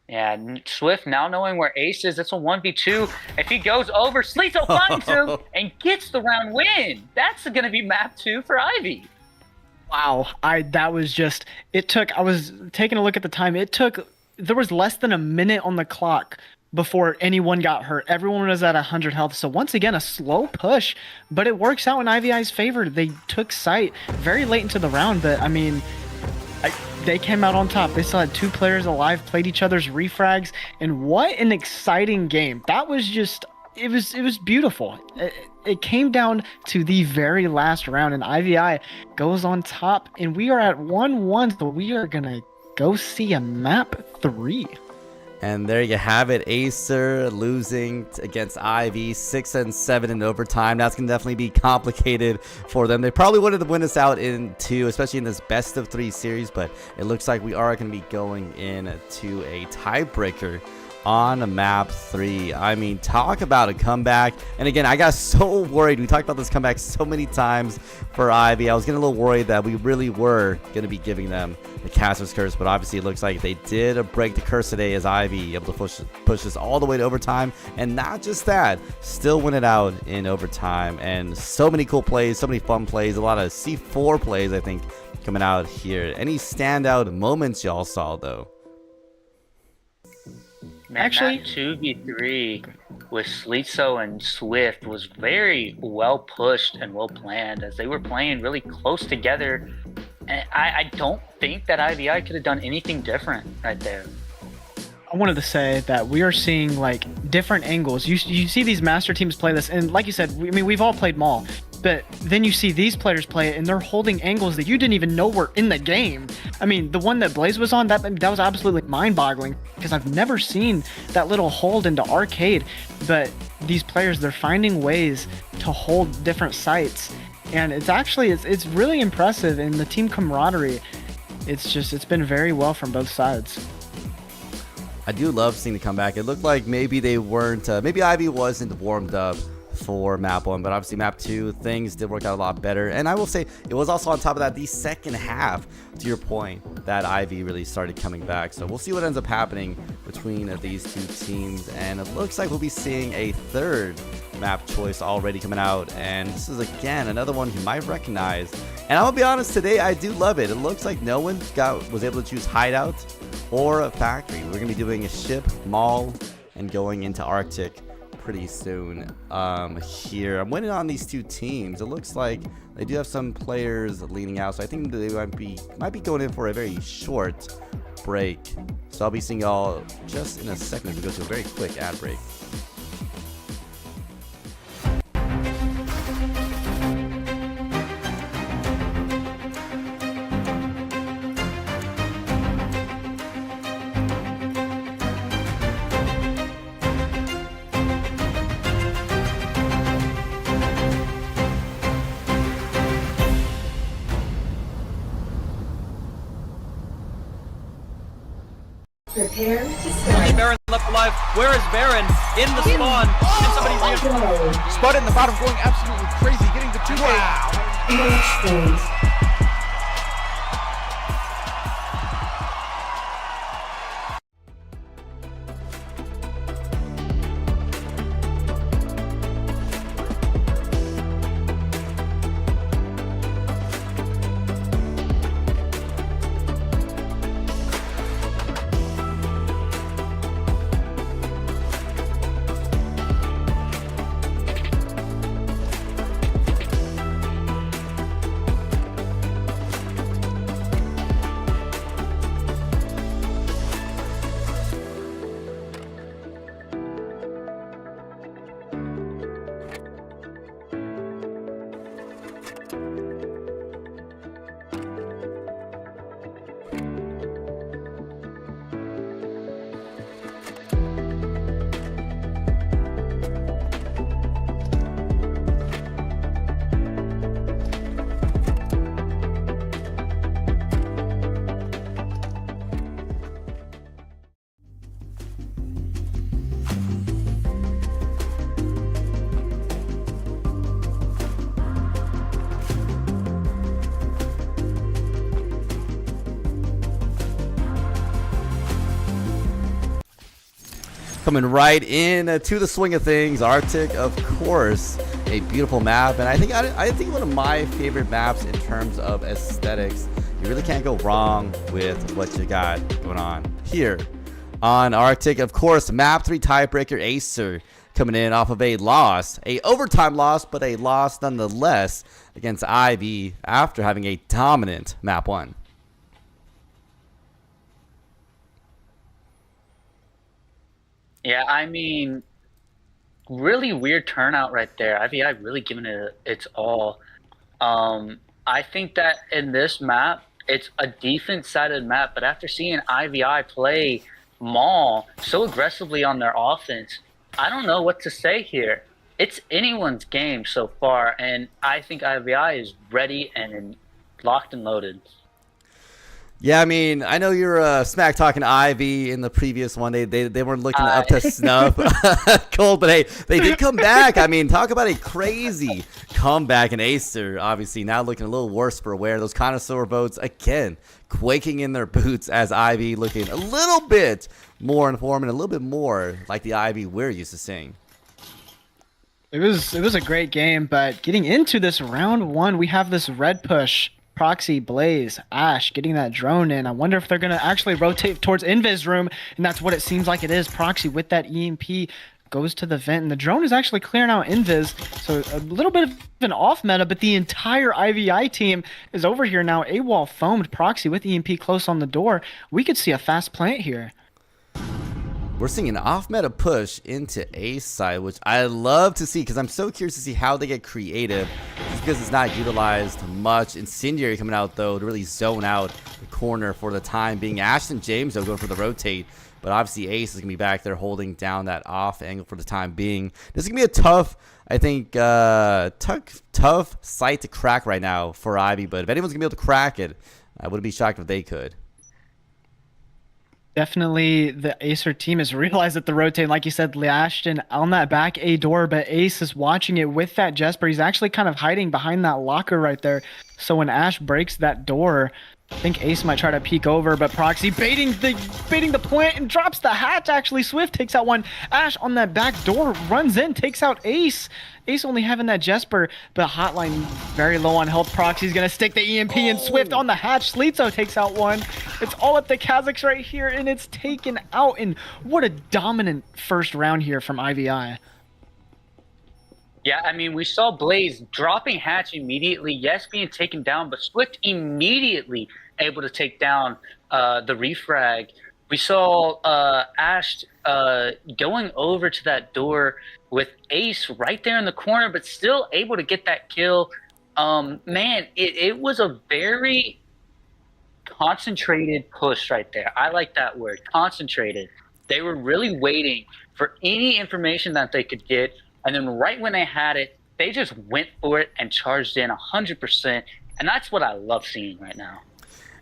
Yeah, Swift now knowing where Ace is. That's a 1v2. If he goes over, Sleeto finds him and gets the round win. That's going to be map 2 for Ivy. Wow, that was just, I was taking a look at the time. There was less than a minute on the clock before anyone got hurt. Everyone was at 100 health. So once again, a slow push, but it works out in IVI's favor. They took sight very late into the round, but I mean, they came out on top. They still had two players alive, played each other's refrags, and what an exciting game. That was just, it was beautiful. It came down to the very last round, and IVI goes on top, and we are at 1-1, so we are going to go see a map 3. And there you have it. Acer losing against Ivy 6-7 in overtime. That's going to definitely be complicated for them. They probably wanted to win us out in 2, especially in this best of 3 series, but it looks like we are going to be going into a tiebreaker on map 3. I mean, talk about a comeback. And again, I got so worried. We talked about this comeback so many times for Ivy. I was getting a little worried that we really were going to be giving them the Caster's Curse, but obviously it looks like they did break the curse today, as Ivy able to push this all the way to overtime. And not just that, still win it out in overtime. And so many cool plays, so many fun plays, a lot of C4 plays, I think, coming out here. Any standout moments y'all saw, though? Man, Actually- that 2v3 with Sleetso and Swift was very well pushed and well planned, as they were playing really close together. And I don't think that IVI could have done anything different right there. I wanted to say that we are seeing like different angles. You see these master teams play this, and like you said, I mean, we've all played Maul, but then you see these players play it, and they're holding angles that you didn't even know were in the game. I mean, the one that Blaze was on, that was absolutely mind-boggling, because I've never seen that little hold into arcade. But these players, they're finding ways to hold different sites, and it's really impressive. And the team camaraderie, it's been very well from both sides. I do love seeing the comeback. It looked like maybe they weren't, maybe Ivy wasn't warmed up for map 1, but obviously map 2 things did work out a lot better. And I will say it was also on top of that the second half, to your point, that Ivy really started coming back. So we'll see what ends up happening between these two teams, and it looks like we'll be seeing a third map choice already coming out, and this is again another one you might recognize. And I'm gonna be honest, today I do love it. It looks like no one was able to choose hideout or a factory. We're gonna be doing a ship, mall, and going into Arctic pretty soon. Here I'm winning on these two teams. It looks like they do have some players leaning out, so I think they might be going in for a very short break. So I'll be seeing y'all just in a second as we go to a very quick ad break. Prepare to Only start. Baron left alive. Where is Baron? In the spawn. And somebody Go. Spud in the bottom going absolutely crazy, getting the 2K. Match point. Coming right in to the swing of things, Arctic, of course, a beautiful map, and I think one of my favorite maps in terms of aesthetics. You really can't go wrong with what you got going on here on Arctic. Of course, map 3 tiebreaker Aesir coming in off of a loss, a overtime loss, but a loss nonetheless against Ivy after having a dominant map 1. Yeah, I mean, really weird turnout right there. IVI really giving it its all. I think that in this map, it's a defense-sided map, but after seeing IVI play Maul so aggressively on their offense, I don't know what to say here. It's anyone's game so far, and I think IVI is ready and locked and loaded. Yeah, I mean, I know you're smack talking Ivy in the previous one. They weren't looking up to snuff Cold, but hey, they did come back. I mean, talk about a crazy comeback in Aesir. Obviously, now looking a little worse for wear. Those connoisseur votes again quaking in their boots as Ivy looking a little bit more informed and a little bit more like the Ivy we're used to seeing. It was a great game, but getting into this round one, we have this red push. Proxy, Blaze, Ash getting that drone in. I wonder if they're going to actually rotate towards Invis room, and that's what it seems like it is. Proxy with that EMP goes to the vent, and the drone is actually clearing out Invis, so a little bit of an off meta, but the entire IVI team is over here now. AWOL foamed Proxy with EMP close on the door. We could see a fast plant here. We're seeing an off-meta push into Ace side, which I love to see because I'm so curious to see how they get creative. Just because it's not utilized much. Incendiary coming out, though, to really zone out the corner for the time being. Ashton James, though, going for the rotate. But obviously Ace is going to be back there holding down that off angle for the time being. This is going to be a tough, I think, tough site to crack right now for Ivy. But if anyone's going to be able to crack it, I wouldn't be shocked if they could. Definitely the Acer team has realized that the rotate, like you said, Ashton on that back A door, but Ace is watching it with that Jesper. He's actually kind of hiding behind that locker right there. So when Ash breaks that door, I think Ace might try to peek over, but Proxy baiting the plant and drops the hatch. Actually, Swift takes out one. Ash on that back door runs in, takes out Ace. Ace only having that Jesper, but Hotline very low on health. Proxy's gonna stick the EMP and Swift on the hatch. Slitzo takes out one. It's all up to Kazakhs right here, and it's taken out. And what a dominant first round here from IVI. Yeah, I mean, we saw Blaze dropping hatch immediately. Yes, being taken down, but Swift immediately able to take down the refrag. We saw Ash going over to that door with Ace right there in the corner, but still able to get that kill. Man, it was a very concentrated push right there. I like that word, concentrated. They were really waiting for any information that they could get. And then right when they had it, they just went for it and charged in 100%. And that's what I love seeing right now.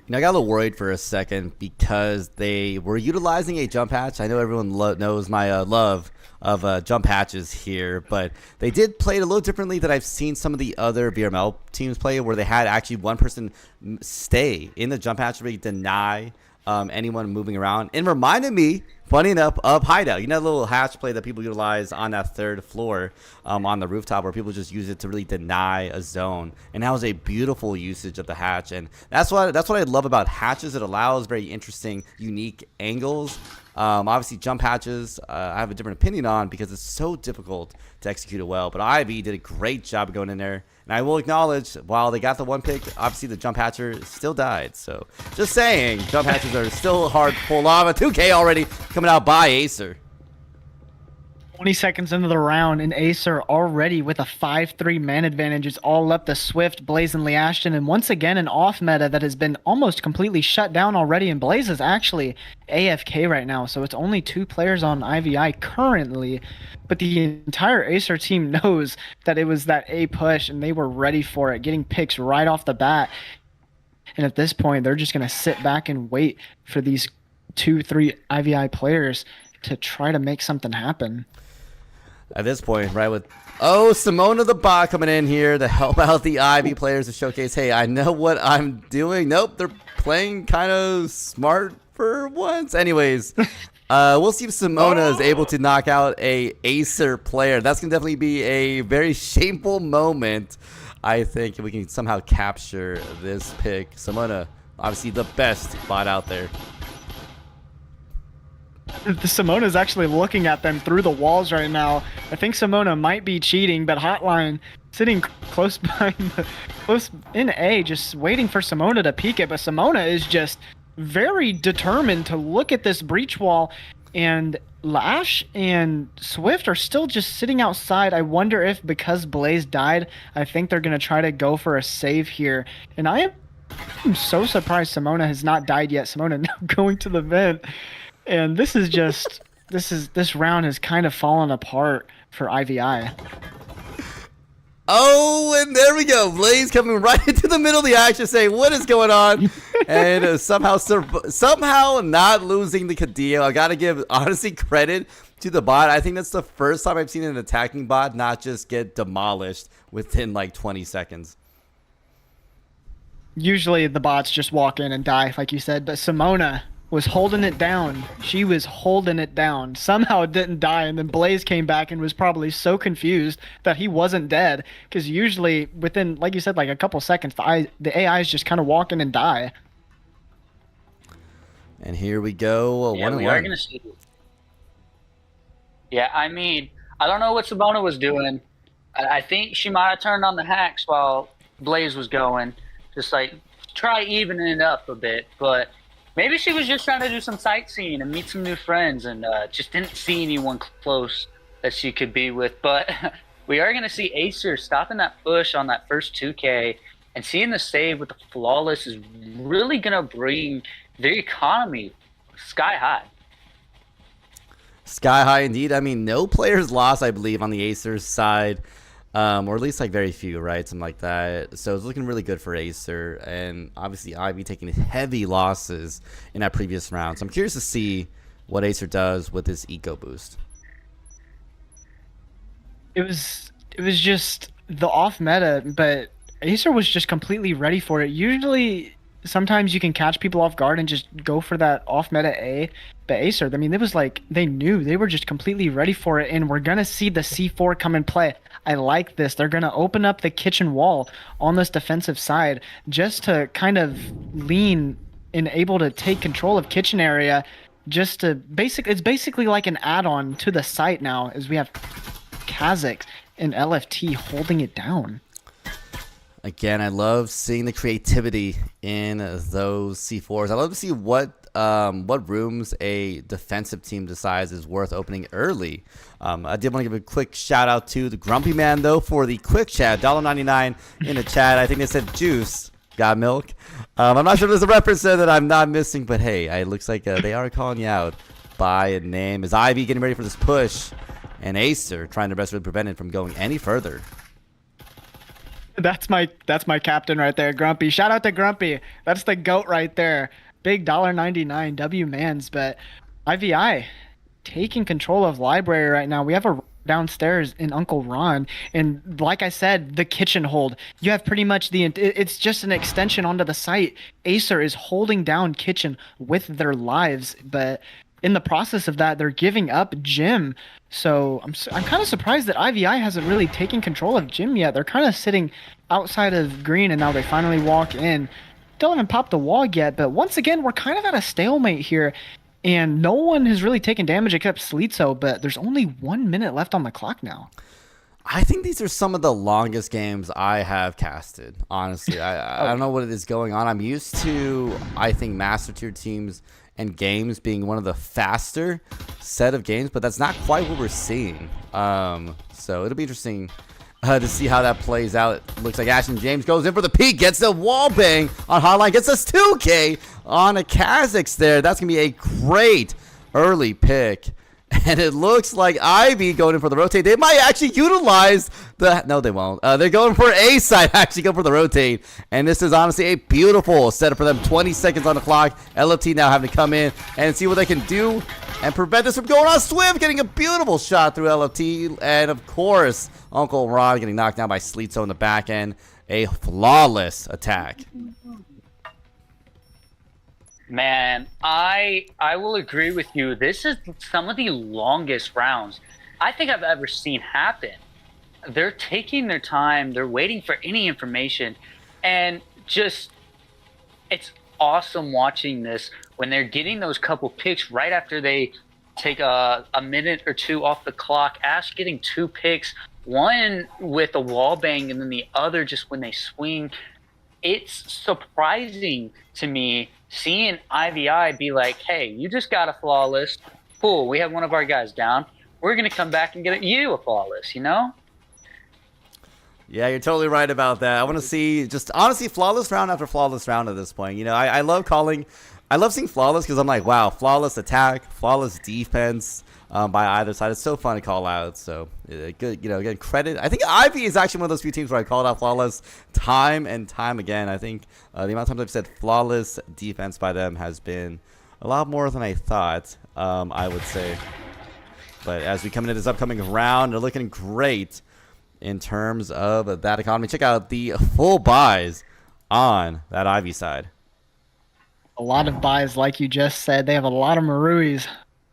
You know, I got a little worried for a second because they were utilizing a jump hatch. I know everyone knows my love of jump hatches here, but they did play it a little differently than I've seen some of the other VRML teams play, where they had actually one person stay in the jump hatch to really deny anyone moving around. And reminded me, funny enough, of Hideout. You know, the little hatch play that people utilize on that third floor on the rooftop, where people just use it to really deny a zone. And that was a beautiful usage of the hatch. And that's what I love about hatches. It allows very interesting, unique angles. Obviously, jump hatches, I have a different opinion on because it's so difficult to execute it well. But Ivy did a great job of going in there. And I will acknowledge, while they got the one pick, obviously the jump hatcher still died. So just saying, jump hatches are still hard to pull off. A 2K already coming out by Acer. 20 seconds into the round, and Acer already with a 5-3 man advantage. It's all up to Swift, Blaze, and Ashton. And once again, an off meta that has been almost completely shut down already. And Blaze is actually AFK right now. So it's only 2 players on IVI currently. But the entire Acer team knows that it was that A push, and they were ready for it, getting picks right off the bat. And at this point, they're just going to sit back and wait for these 2-3 IVI players to try to make something happen. At this point, right, with Simona the bot coming in here to help out the Ivy players to showcase, hey, I know what I'm doing. Nope, they're playing kind of smart for once. Anyways, we'll see if Simona is able to knock out a Acer player. That's going to definitely be a very shameful moment, I think, if we can somehow capture this pick. Simona, obviously the best bot out there. Simona is actually looking at them through the walls right now. I think Simona might be cheating, but Hotline sitting close in A, just waiting for Simona to peek it. But Simona is just very determined to look at this breach wall, and Lash and Swift are still just sitting outside. I wonder if because Blaze died, I think they're going to try to go for a save here. And I'm so surprised Simona has not died yet. Simona now going to the vent. And this is just this round has kind of fallen apart for IVI. Oh, and there we go. Blaze coming right into the middle of the action saying, what is going on? And somehow not losing the Cadillo. I got to give, honestly, credit to the bot. I think that's the first time I've seen an attacking bot not just get demolished within like 20 seconds. Usually the bots just walk in and die, like you said, but Simona was holding it down. She was holding it down. Somehow it didn't die, and then Blaze came back and was probably so confused that he wasn't dead, because usually within, like you said, like a couple seconds, the AIs just kind of walk in and die. And here we go, Yeah, one and we are one. gonna see. Yeah, I mean, I don't know what Simona was doing. I think she might have turned on the hacks while Blaze was going, just like try evening it up a bit, but maybe she was just trying to do some sightseeing and meet some new friends and just didn't see anyone close that she could be with. But we are going to see Aesir stopping that push on that first 2K, and seeing the save with the flawless is really going to bring their economy sky high. Sky high indeed. I mean, no players lost, I believe, on the Acer's side. Or at least like very few, right? Something like that. So it's looking really good for Acer. And obviously Ivy taking heavy losses in that previous round. So I'm curious to see what Acer does with this eco boost. It was just the off meta, but Acer was just completely ready for it. Usually sometimes you can catch people off guard and just go for that off meta A, but Acer, I mean, it was like they knew, they were just completely ready for it, and we're gonna see the C4 come and play. I like this. They're gonna open up the kitchen wall on this defensive side just to kind of lean and able to take control of kitchen area, just to it's basically like an add-on to the site now, as we have Kazakh and LFT holding it down. Again, I love seeing the creativity in those C4s. I love to see what rooms a defensive team decides is worth opening early. I did want to give a quick shout out to the Grumpy Man though for the quick chat, $1.99 in the chat. I think they said juice, got milk. I'm not sure if there's a reference there that I'm not missing, but hey, it looks like they are calling you out by a name. Is Ivy getting ready for this push, and Acer trying their best to prevent it from going any further? That's my captain right there, Grumpy. Shout out to Grumpy. That's the GOAT right there. Big $1.99 W mans, but IVI taking control of library right now. We have a downstairs in Uncle Ron, and like I said, the kitchen hold. You have pretty much it's just an extension onto the site. Acer is holding down kitchen with their lives, but in the process of that, they're giving up Gym. So I'm kind of surprised that IVI hasn't really taken control of Gym yet. They're kind of sitting outside of green, and now they finally walk in. Don't even pop the wall yet, but once again, we're kind of at a stalemate here, and no one has really taken damage except Slitzo, but there's only 1 minute left on the clock now. I think these are some of the longest games I have casted, honestly. I don't know what it is going on. I'm used to, I think, Master Tier teams and games being one of the faster set of games, but that's not quite what we're seeing. So it'll be interesting to see how that plays out. It looks like Ashton James goes in for the peak, gets the wall bang on Hotline, gets us 2K on a Kazakhs there. That's going to be a great early pick. And it looks like Ivy going in for the rotate. They might actually utilize the... No, they won't. They're going for A side, actually go for the rotate. And this is honestly a beautiful setup for them. 20 seconds on the clock. LFT now having to come in and see what they can do and prevent this from going on. Swift getting a beautiful shot through LFT. And, of course, Uncle Ron getting knocked down by Slitzo in the back end. A flawless attack. Man, I will agree with you. This is some of the longest rounds I think I've ever seen happen. They're taking their time. They're waiting for any information. And just, it's awesome watching this when they're getting those couple picks right after they take a minute or two off the clock. Ash getting 2 picks, one with a wall bang and then the other just when they swing. It's surprising to me seeing IVI be like, hey, you just got a flawless. Cool, we have one of our guys down. We're going to come back and get you a flawless, you know? Yeah, you're totally right about that. I want to see just honestly flawless round after flawless round at this point. You know, I love seeing flawless because I'm like, wow, flawless attack, flawless defense by either side. It's so fun to call out. So good, you know, again, credit. I think Ivy is actually one of those few teams where I called out flawless time and time again. I think the amount of times I've said flawless defense by them has been a lot more than I thought, I would say. But as we come into this upcoming round, they're looking great in terms of that economy. Check out the full buys on that Ivy side. A lot of buys, like you just said. They have a lot of Maruis,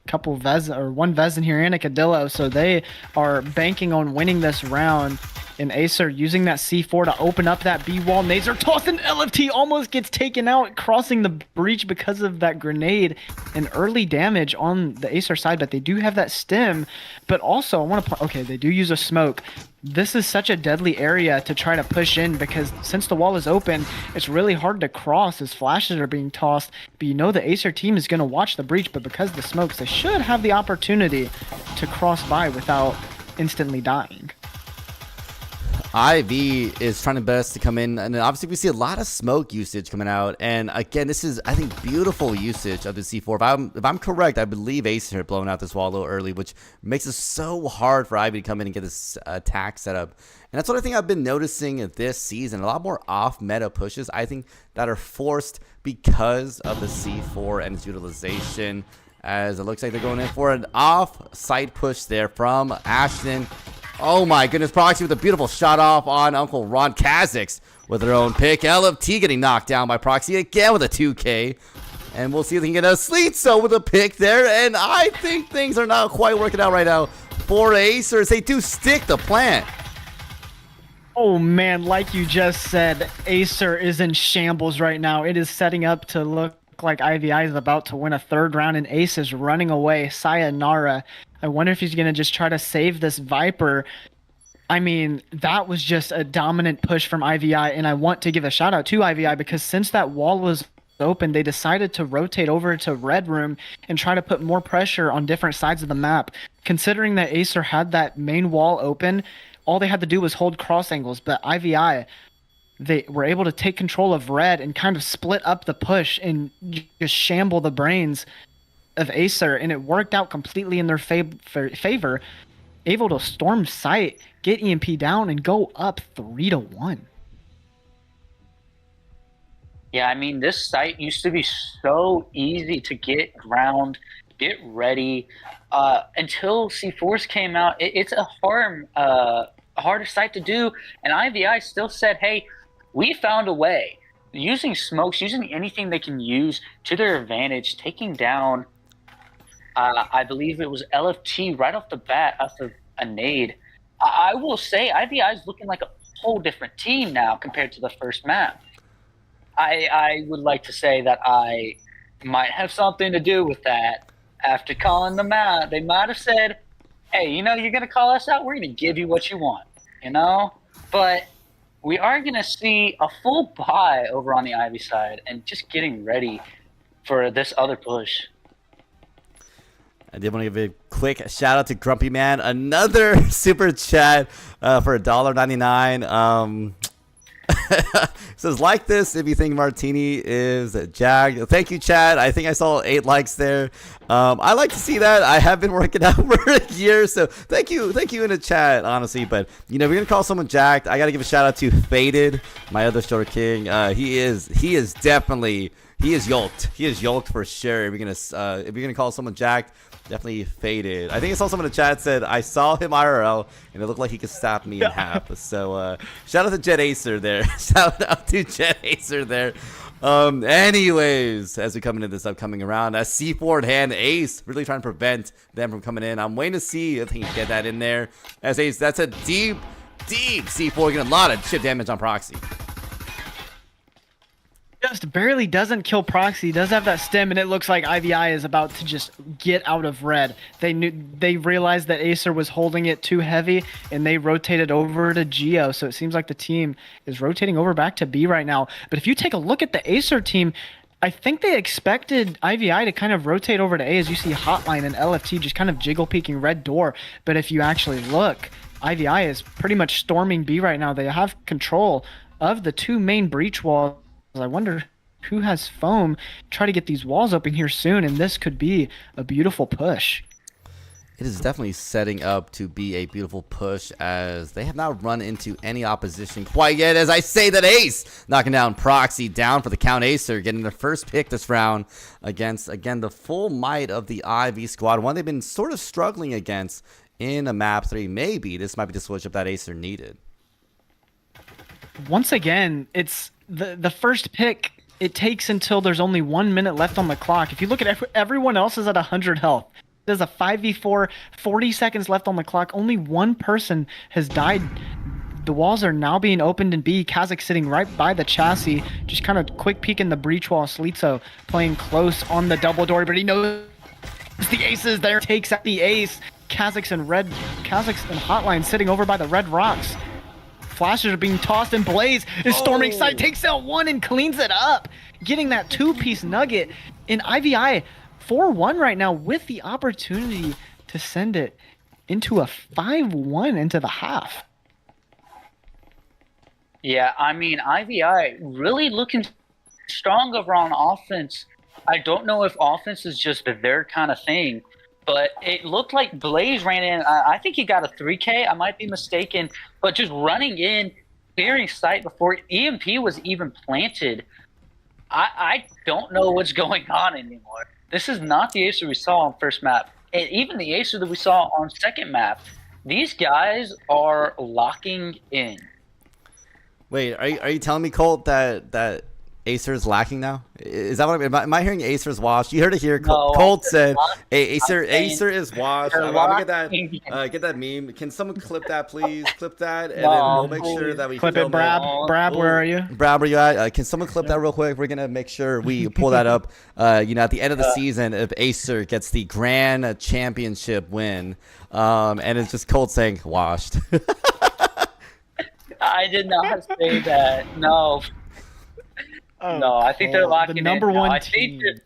couple Vez or one Vezin here and a Cadillo, so they are banking on winning this round. And Aesir using that C4 to open up that B wall. Nazer tossed, and LFT almost gets taken out, crossing the breach because of that grenade and early damage on the Aesir side. But they do have that stem. But also, I want to okay, they do use a smoke. This is such a deadly area to try to push in because since the wall is open, it's really hard to cross as flashes are being tossed. But you know the Aesir team is going to watch the breach, but because of the smokes, they should have the opportunity to cross by without instantly dying. IV is trying to best to come in, and obviously we see a lot of smoke usage coming out. And again, this is, I think, beautiful usage of the C4. If I'm correct, I believe Aesir had blown out this wall a little early, which makes it so hard for Ivy to come in and get this attack set up. And that's what I think I've been noticing this season. A lot more off-meta pushes, I think, that are forced because of the C4 and its utilization. As it looks like they're going in for an off-site push there from Ashton. Oh my goodness, Proxy with a beautiful shot off on Uncle Ron. Kha'Zix with their own pick. LFT getting knocked down by Proxy again with a 2K. And we'll see if they can get a Sleetso with a pick there. And I think things are not quite working out right now for Aesir as they do stick the plant. Oh man, like you just said, Aesir is in shambles right now. It is setting up to look like IVI is about to win a third round, and Ace is running away. Sayonara. I wonder if he's going to just try to save this Viper. I mean, that was just a dominant push from IVI, and I want to give a shout out to IVI because since that wall was open, they decided to rotate over to Red Room and try to put more pressure on different sides of the map. Considering that Acer had that main wall open, all they had to do was hold cross angles, but IVI, they were able to take control of Red and kind of split up the push and just shamble the brains of Acer, and it worked out completely in their favor. Able to storm site, get EMP down, and go up 3-1. Yeah, I mean, this site used to be so easy to get ground, get ready. Until C4s came out, it's a harder site to do. And IVI still said, hey, we found a way. Using smokes, using anything they can use to their advantage, taking down, I believe it was LFT right off the bat after a nade. I will say IVI is looking like a whole different team now compared to the first map. I would like to say that I might have something to do with that. After calling them out, they might have said, hey, you know, you're going to call us out? We're going to give you what you want, you know? But we are going to see a full buy over on the Ivy side and just getting ready for this other push. I did want to give a quick shout out to Grumpy Man. Another super chat for $1.99. Says, like this if you think Martini is jagged. Thank you, Chad. I think I saw 8 likes there. I like to see that. I have been working out for a year, so thank you in the chat, honestly. But you know, if you're gonna call someone jacked, I gotta give a shout out to Faded, my other short king. He is definitely yoked. He is yoked for sure. If you're gonna call someone jacked, definitely Faded. I think I saw someone in the chat said I saw him IRL and it looked like he could stab me in half. So shout out to Jet Acer there. Shout out to Jet Acer there. Anyways, as we come into this upcoming round, a C4 in hand, Ace really trying to prevent them from coming in. I'm waiting to see if he can get that in there. As Ace, that's a deep C4, getting a lot of chip damage on Proxy. Just barely doesn't kill Proxy. Does have that stem, and it looks like IVI is about to just get out of Red. They realized that Acer was holding it too heavy, and they rotated over to Geo. So it seems like the team is rotating over back to B right now. But if you take a look at the Acer team, I think they expected IVI to kind of rotate over to A, as you see Hotline and LFT just kind of jiggle peeking Red door. But if you actually look, IVI is pretty much storming B right now. They have control of the 2 main breach walls. I wonder who has foam. Try to get these walls open here soon, and this could be a beautiful push. It is definitely setting up to be a beautiful push, as they have not run into any opposition quite yet. As I say that, Ace knocking down Proxy, down for the count. Aesir getting their first pick this round against, again, the full might of the IV squad, one they've been sort of struggling against in a map 3. Maybe this might be the switch up that Aesir needed. Once again, it's the first pick. It takes until there's only 1 minute left on the clock. If you look at everyone else is at 100 health. There's a 5v4, 40 seconds left on the clock. Only one person has died. The walls are now being opened in B. Kazakh sitting right by the chassis. Just kind of quick peek in the breach wall. Slitso playing close on the double door, but he knows the ace is there. Takes out the ace. Kazakhs and Hotline sitting over by the red rocks. Flashes are being tossed, and Blaze is storming side. Takes out one and cleans it up. Getting that 2-piece nugget in IVI. 4-1 right now with the opportunity to send it into a 5-1 into the half. Yeah, I mean, IVI really looking strong over on offense. I don't know if offense is just their kind of thing, but it looked like Blaze ran in. I think he got a 3K. I might be mistaken, but just running in, clearing sight before EMP was even planted. I don't know what's going on anymore. This is not the Aesir we saw on first map, and even the Aesir that we saw on second map. These guys are locking in. Wait, are you telling me, Colt, that Aesir is lacking now? Is that what am I hearing? Aesir's washed. You heard it here. No, Colt said not. Aesir is washed. I'm gonna get that meme. Can someone clip that, please? Clip that, and then we'll make sure that we clip it. Brab, where are you? Brab, where you at? Can someone clip that real quick? We're gonna make sure we pull that up. At the end of the season, if Aesir gets the grand championship win, and it's just Colt saying washed. I did not say that. No. Oh, no, I think they're locking the number in. No, one I team. think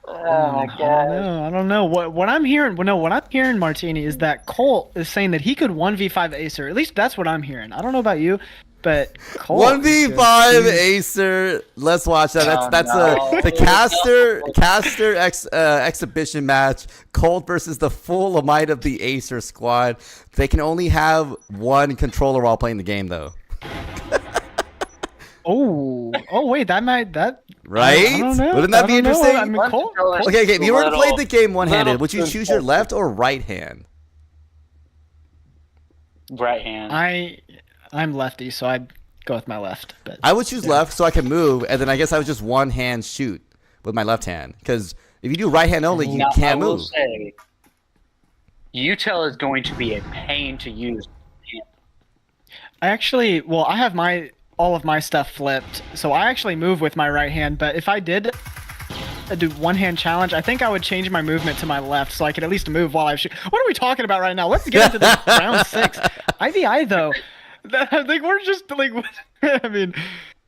oh my god. I don't know. What I'm hearing, what I'm hearing, Martini, is that Colt is saying that he could 1v5 Aesir. At least that's what I'm hearing. I don't know about you, but Colt 1v5 Aesir. Let's watch that. That's the caster exhibition match. Colt versus the full might of the Aesir squad. They can only have one controller while playing the game, though. Oh wait, that right? I don't know. Wouldn't that be interesting? I mean, Colt. Okay, if you were to play the game one-handed, would you choose your left or right hand? Right hand. I'm lefty, so I'd go with my left. But I would choose left so I can move, and then I guess I would just one hand shoot with my left hand. Because if you do right hand only, you can't move. Say, Utel is going to be a pain to use. I have all of my stuff flipped, so I actually move with my right hand. But if I did do one-hand challenge, I think I would change my movement to my left so I could at least move while I shoot. What are we talking about right now? Let's get into this round 6. IVI though, I think we're just like, I mean,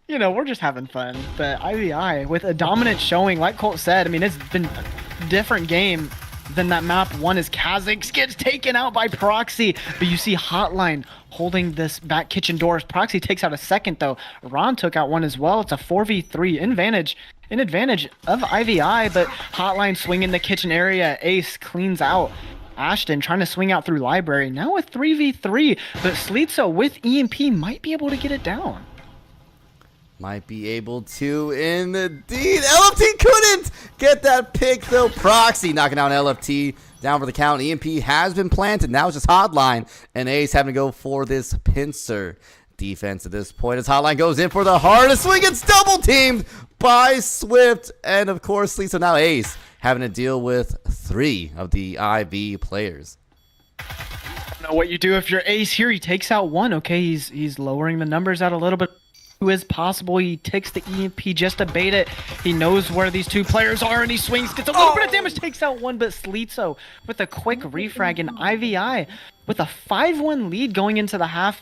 we're just having fun. But IVI with a dominant showing, like Colt said, I mean, it's been a different game than that map 1 as Kazakhs gets taken out by Proxy. But you see Hotline holding this back kitchen doors. Proxy takes out a second though. Ron took out one as well. It's a 4v3 in advantage of IVI, but Hotline swinging the kitchen area. Ace cleans out Ashton, trying to swing out through library. Now a 3v3, but Slitso with EMP might be able to get it down. Might be able to, indeed. LFT couldn't get that pick, though. Proxy knocking down LFT. Down for the count. EMP has been planted. Now it's just Hotline. And Ace having to go for this pincer defense at this point. As Hotline goes in for the hardest swing. It's double teamed by Swift. And, of course, so now Ace having to deal with 3 of the IV players. I don't know what you do if you're Ace here. He takes out one. Okay, he's lowering the numbers out a little bit. Who is possible? He takes the EMP just to bait it. He knows where these 2 players are, and he swings, gets a little bit of damage, takes out one, but Slitso with a quick refrag, and IVI with a 5-1 lead going into the half.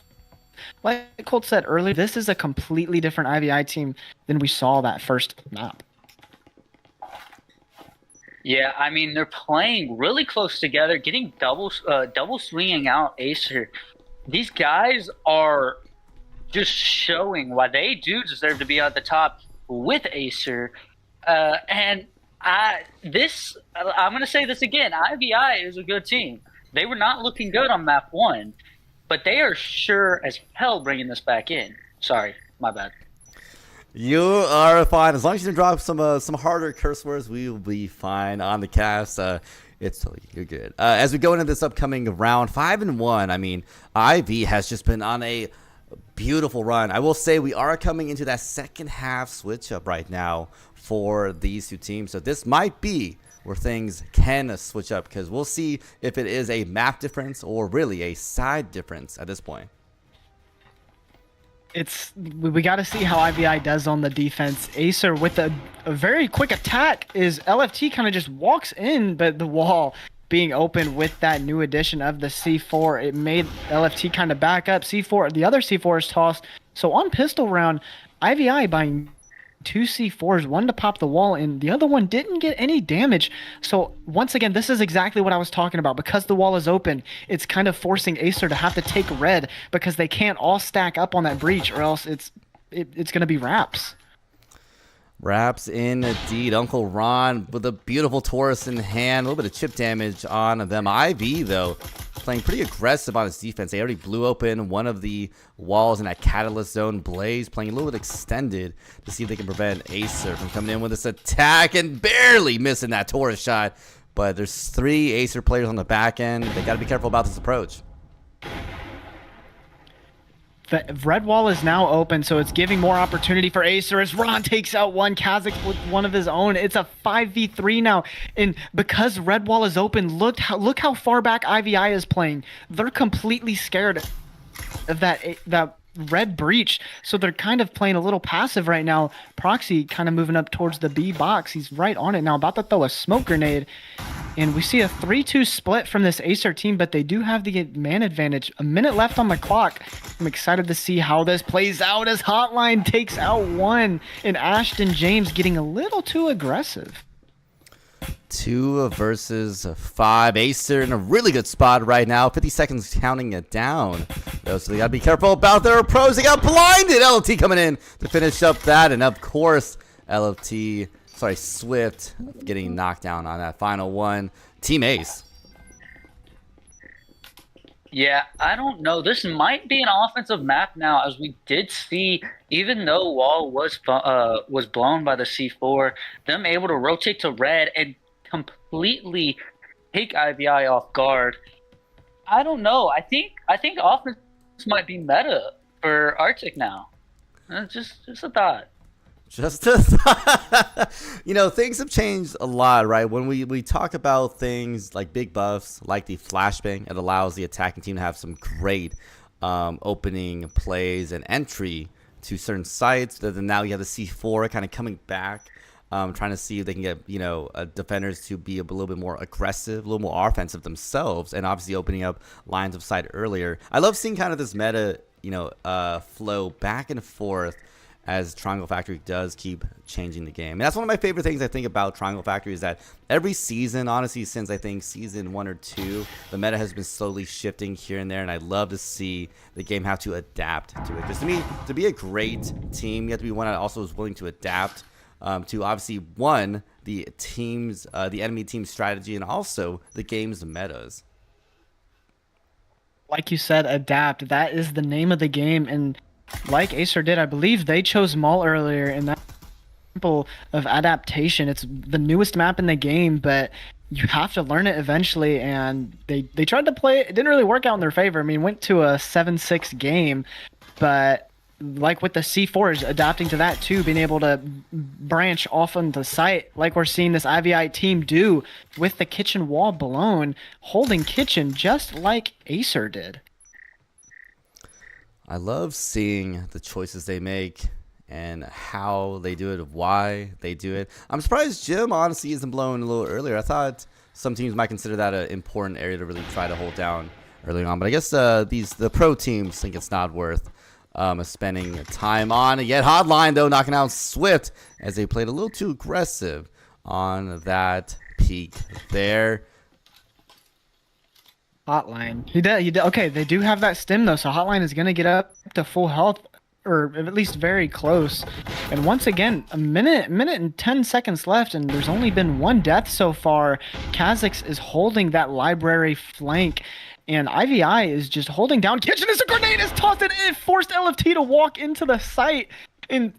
Like Colt said earlier, this is a completely different IVI team than we saw that first map. Yeah, I mean they're playing really close together, getting double swinging out Acer. These guys are just showing why they do deserve to be at the top with Acer. And I'm gonna say this again. IVI is a good team. They were not looking good on map 1, but they are sure as hell bringing this back in. Sorry, my bad. You are fine. As long as you can drop some harder curse words, we will be fine on the cast. It's totally, you're good. As we go into this upcoming round 5-1, I mean, IV has just been on a beautiful run. I will say we are coming into that second half switch up right now for these two teams. So this might be where things can switch up, because we'll see if it is a map difference or really a side difference at this point. We got to see how IVI does on the defense. Acer with a very quick attack is LFT kind of just walks in, but the wall being open with that new addition of the C4, it made LFT kind of back up. The other C4 is tossed. So on pistol round, IVI buying 2 C4s, one to pop the wall, and the other one didn't get any damage. So once again, this is exactly what I was talking about. Because the wall is open, it's kind of forcing Acer to have to take red because they can't all stack up on that breach, or else it's going to be wraps. Wraps indeed. Uncle Ron with a beautiful Taurus in hand. A little bit of chip damage on them. IV, though, playing pretty aggressive on his defense. They already blew open one of the walls in that catalyst zone. Blaze playing a little bit extended to see if they can prevent Acer from coming in with this attack and barely missing that Taurus shot. But there's 3 Acer players on the back end. They got to be careful about this approach. The red wall is now open, so it's giving more opportunity for Acer as Ron takes out one Kazakh with one of his own. It's a 5v3 now, and because red wall is open, look how far back IVI is playing. They're completely scared of that red breach, so they're kind of playing a little passive right now. Proxy kind of moving up towards the B box. He's right on it now, about to throw a smoke grenade. And we see a 3-2 split from this Acer team, but they do have the man advantage. A minute left on the clock. I'm excited to see how this plays out as Hotline takes out one, and Ashton James getting a little too aggressive. 2 versus 5. Acer in a really good spot right now. 50 seconds counting it down. So they got to be careful about their approach. They got blinded. LFT coming in to finish up that. And of course, Swift getting knocked down on that final one. Team Ace. Yeah, I don't know. This might be an offensive map now, as we did see, even though wall was blown by the C4, them able to rotate to red and completely take IVI off guard. I don't know. I think offense might be meta for Arctic now. Just a thought. Things have changed a lot, right? When we talk about things like big buffs, like the flashbang, it allows the attacking team to have some great opening plays and entry to certain sites. Then now you have the C4 kind of coming back, trying to see if they can get defenders to be a little bit more aggressive, a little more offensive themselves, and obviously opening up lines of sight earlier. I love seeing kind of this meta, flow back and forth as Triangle Factory does keep changing the game. And that's one of my favorite things I think about Triangle Factory, is that every season, honestly, since I think season 1 or 2, the meta has been slowly shifting here and there, and I love to see the game have to adapt to it. Because to me, to be a great team, you have to be one that also is willing to adapt to, obviously, one, the enemy team's strategy, and also the game's metas. Like you said, adapt. That is the name of the game, and like Acer did, I believe they chose Maul earlier, and that example of adaptation. It's the newest map in the game, but you have to learn it eventually, and they tried to play it. It didn't really work out in their favor. I mean, went to a 7-6 game, but like with the C4s, adapting to that too, being able to branch off on the site, like we're seeing this IVI team do with the kitchen wall blown, holding kitchen just like Acer did. I love seeing the choices they make and how they do it, why they do it. I'm surprised Jim honestly isn't blown a little earlier. I thought some teams might consider that an important area to really try to hold down early on. But I guess the pro teams think it's not worth spending time on. Yet Hotline, though, knocking out Swift as they played a little too aggressive on that peek there. Hotline. He did. Okay, they do have that stim though, so Hotline is gonna get up to full health, or at least very close. And once again, a minute and 10 seconds left, and there's only been one death so far. Kha'Zix is holding that library flank, and IVI is just holding down. Kitchen is a grenade is tossed, and it forced LFT to walk into the site. And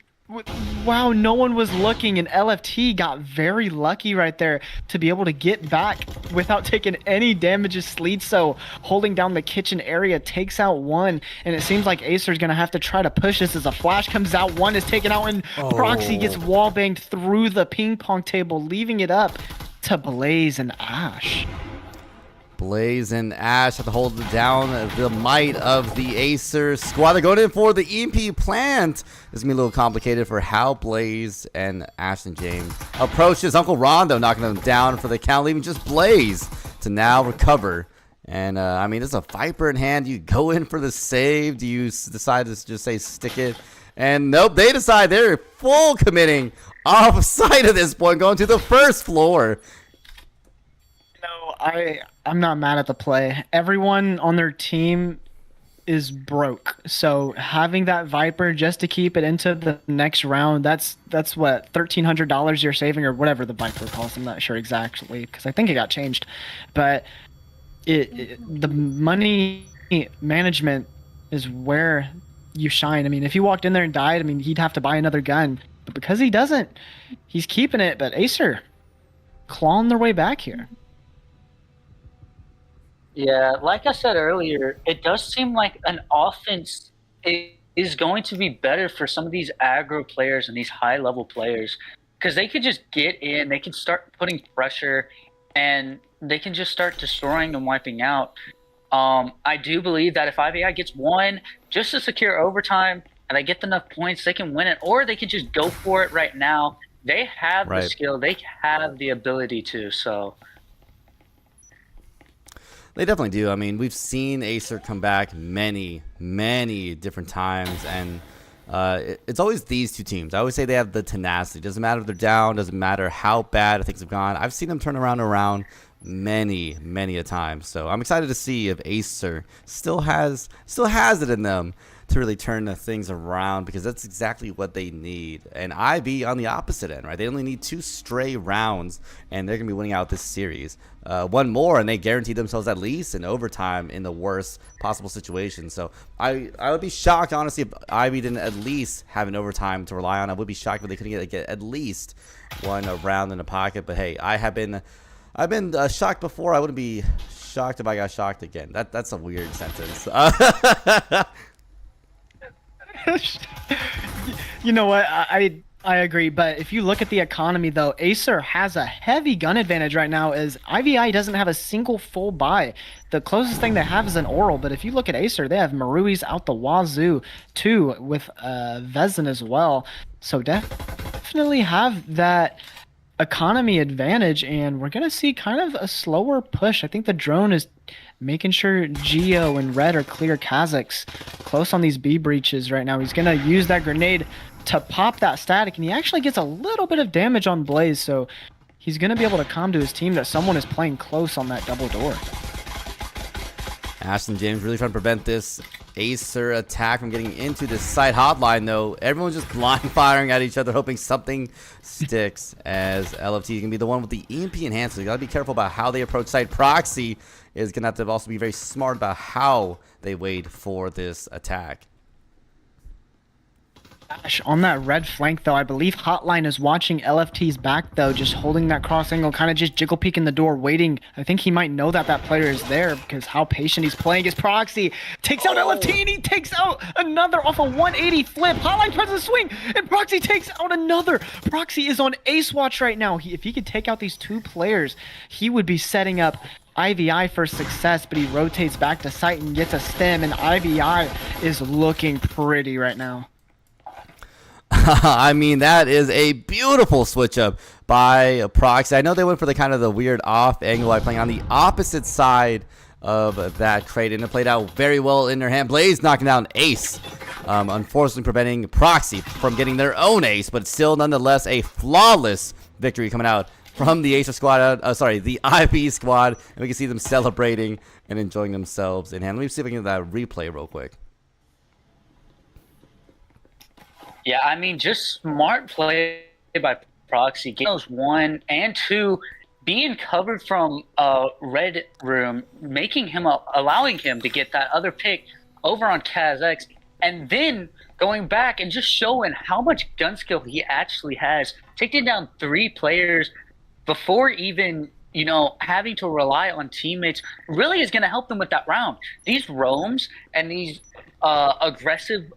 wow, no one was looking, and LFT got very lucky right there to be able to get back without taking any damages. So holding down the kitchen area takes out one, and it seems like Acer's gonna have to try to push this as a flash comes out. One is taken out, and Proxy gets wall banged through the ping pong table, leaving it up to Blaze and Ash. Blaze and Ash have to hold down the might of the Acer squad. They're going in for the EMP plant. This is going to be a little complicated for how Blaze and Ashton James approaches. Uncle Rondo knocking them down for the count, leaving just Blaze to now recover. And, I mean, there's a Viper in hand. You go in for the save. Do you decide to just say stick it? And nope, they decide they're full committing off site at this point, going to the first floor. No, I'm not mad at the play. Everyone on their team is broke. So having that Viper just to keep it into the next round, that's what, $1,300 you're saving, or whatever the Viper costs. I'm not sure exactly because I think it got changed. But the money management is where you shine. I mean, if he walked in there and died, I mean, he'd have to buy another gun. But because he doesn't, he's keeping it. But Acer clawing their way back here. Yeah, like I said earlier, it does seem like an offense is going to be better for some of these aggro players and these high-level players, because they could just get in, they can start putting pressure, and they can just start destroying and wiping out. I do believe that if IVI gets one just to secure overtime and they get enough points, they can win it, or they can just go for it right now. They have the skill, they have the ability to, so... They definitely do. I mean, we've seen Acer come back many different times, and it's always these two teams. I always say they have the tenacity. Doesn't matter if they're down, doesn't matter how bad things have gone. I've seen them turn around many a time. So I'm excited to see if Acer still has it in them to really turn the things around, because that's exactly what they need. And IB on the opposite end, right? They only need 2 stray rounds, and they're going to be winning out this series. One more, and they guarantee themselves at least an overtime in the worst possible situation. So I would be shocked, honestly, if IB didn't at least have an overtime to rely on. I would be shocked if they couldn't get at least one round in the pocket. But hey, I've been shocked before. I wouldn't be shocked if I got shocked again. That's a weird sentence. You know what? I agree, but if you look at the economy, though, Acer has a heavy gun advantage right now, as IVI doesn't have a single full buy. The closest thing they have is an Oral, but if you look at Acer, they have Marui's out the wazoo, too, with Vezin as well. So definitely have that economy advantage, and we're going to see kind of a slower push. I think the drone is making sure Geo and Red are clear. Kha'Zix close on these B breaches right now. He's going to use that grenade to pop that static, and he actually gets a little bit of damage on Blaze, so he's going to be able to calm to his team that someone is playing close on that double door. Ashton James really trying to prevent this Acer attack from getting into this site hotline, though. Everyone's just blind firing at each other, hoping something sticks, as LFT can be the one with the EMP enhancer. You gotta be careful about how they approach site. Proxy is gonna have to also be very smart about how they wait for this attack. Ash on that red flank, though, I believe Hotline is watching LFT's back, though, just holding that cross angle, kind of just jiggle peeking the door, waiting. I think he might know that that player is there, because how patient he's playing. His Proxy takes out LFT, and he takes out another off a 180 flip. Hotline tries to swing, and Proxy takes out another. Proxy is on ace watch right now. If he could take out these 2 players, he would be setting up IVI for success, but he rotates back to site and gets a stem, and IVI is looking pretty right now. I mean, that is a beautiful switch up by Proxy. I know they went for the kind of the weird off angle by playing on the opposite side of that crate, and it played out very well in their hand. Blaze knocking down Ace, unfortunately preventing Proxy from getting their own ace, but still nonetheless a flawless victory coming out from the Acer squad, the IB squad, and we can see them celebrating and enjoying themselves in hand. Let me see if I can get that replay real quick. Yeah, I mean, just smart play by Proxy. Getting those 1 and 2, being covered from red room, making him allowing him to get that other pick over on KazX, and then going back and just showing how much gun skill he actually has, taking down 3 players before even, having to rely on teammates, really is going to help them with that round. These roams and these aggressive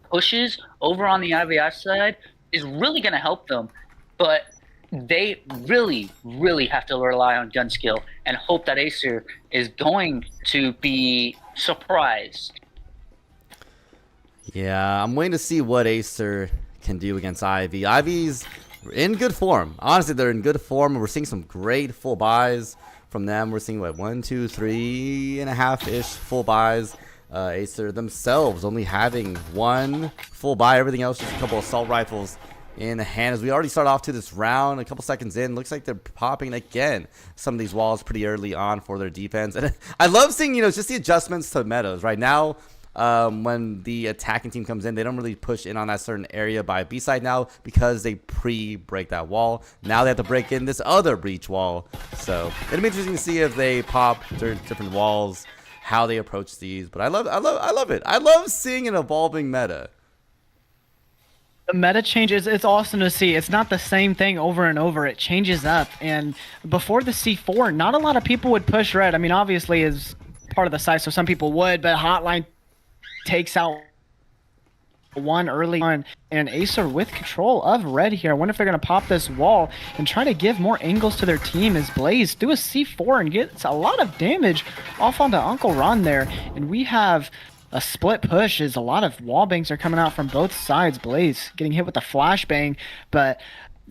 pushes over on the IVI side is really going to help them, but they really, really have to rely on gun skill and hope that Aesir is going to be surprised. Yeah, I'm waiting to see what Acer can do against Ivy. Ivy's in good form. Honestly, they're in good form. We're seeing some great full buys from them. We're seeing, 1, 2, 3.5-ish full buys. Acer themselves only having 1 full buy. Everything else just a couple assault rifles in hand. As we already start off to this round, a couple seconds in, looks like they're popping again some of these walls pretty early on for their defense. And I love seeing, just the adjustments to metas right now. When the attacking team comes in, they don't really push in on that certain area by B side now because they pre-break that wall. Now they have to break in this other breach wall. So it'll be interesting to see if they pop different walls, how they approach these. But I love it. I love seeing an evolving meta. The meta changes. It's awesome to see. It's not the same thing over and over. It changes up. And before the C4, not a lot of people would push red. I mean, obviously, is part of the site, so some people would, but Hotline takes out 1 early on, and Acer with control of red here. I wonder if they're going to pop this wall and try to give more angles to their team as Blaze do a C4 and gets a lot of damage off onto Uncle Ron there. And we have a split push as a lot of wall bangs are coming out from both sides. Blaze getting hit with a flashbang, but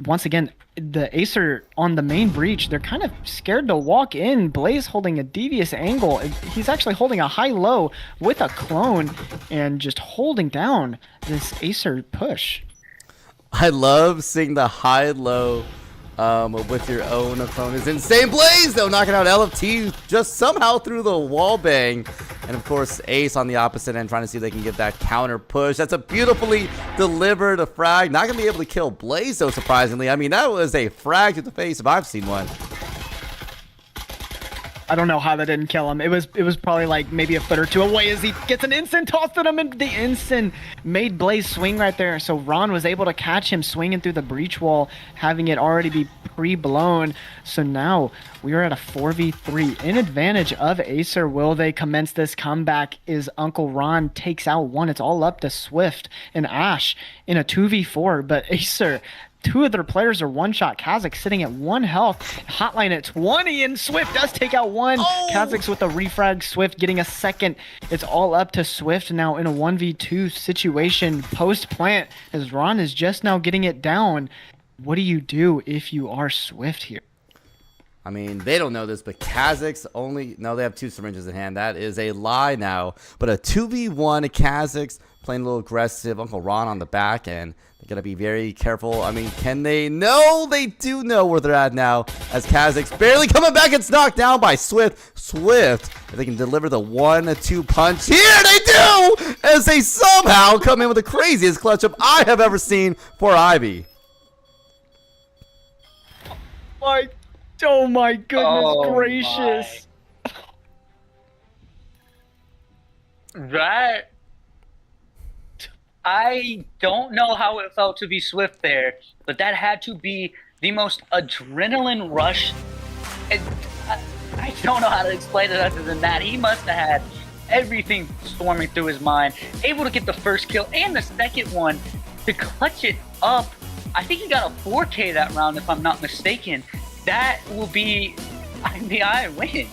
once again, the Acer on the main breach, they're kind of scared to walk in. Blaze holding a devious angle. He's actually holding a high-low with a clone and just holding down this Acer push. I love seeing the high-low with your own clone. Is insane. Blaze, though, knocking out LFT just somehow through the wall bang. And, of course, Ace on the opposite end trying to see if they can get that counter push. That's a beautifully delivered frag. Not going to be able to kill Blaze, though, surprisingly. I mean, that was a frag to the face if I've seen one. I don't know how that didn't kill him. It was probably like maybe a foot or 2 away as he gets an instant toss at him, and the instant made Blaze swing right there. So Ron was able to catch him swinging through the breach wall, having it already be pre-blown. So now we are at a 4v3 in advantage of Acer. Will they commence this comeback? Is Uncle Ron takes out 1? It's all up to Swift and Ash in a 2v4, but Acer, 2 of their players are one-shot. Kazakh sitting at 1 health. Hotline at 20, and Swift does take out 1. Oh! Kazakh's with a refrag. Swift getting a second. It's all up to Swift now in a 1v2 situation post-plant, as Ron is just now getting it down. What do you do if you are Swift here? I mean, they don't know this, but Kazakhs only... No, they have 2 syringes in hand. That is a lie now. But a 2v1, Kazakhs playing a little aggressive. Uncle Ron on the back end. They're going to be very careful. I mean, can they? No, they do know where they're at now. As Kazakhs barely coming back. It's knocked down by Swift. Swift, if they can deliver the 1-2 punch. Here they do! As they somehow come in with the craziest clutch up I have ever seen for Ivy. Oh my goodness gracious. That, I don't know how it felt to be Swift there, but that had to be the most adrenaline rush. And I don't know how to explain it other than that. He must have had everything storming through his mind, able to get the first kill and the second one to clutch it up. I think he got a 4K that round, if I'm not mistaken. That will be IBI win.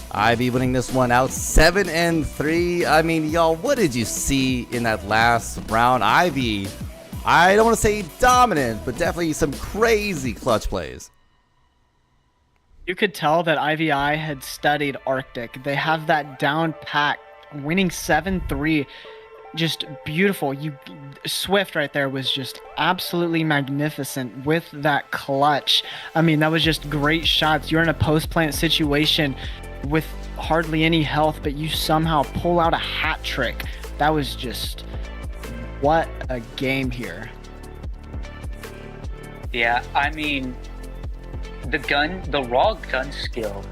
Ivy winning this one out 7-3. I mean, y'all, what did you see in that last round? Ivy, I don't want to say dominant, but definitely some crazy clutch plays. You could tell that IVI had studied Arctic. They have that down pat, winning 7-3. just beautiful. Swift right there was just absolutely magnificent with that clutch. I mean, that was just great shots. You're in a post-plant situation with hardly any health, but you somehow pull out a hat trick. That was just, what a game here. Yeah, I mean, the raw gun skill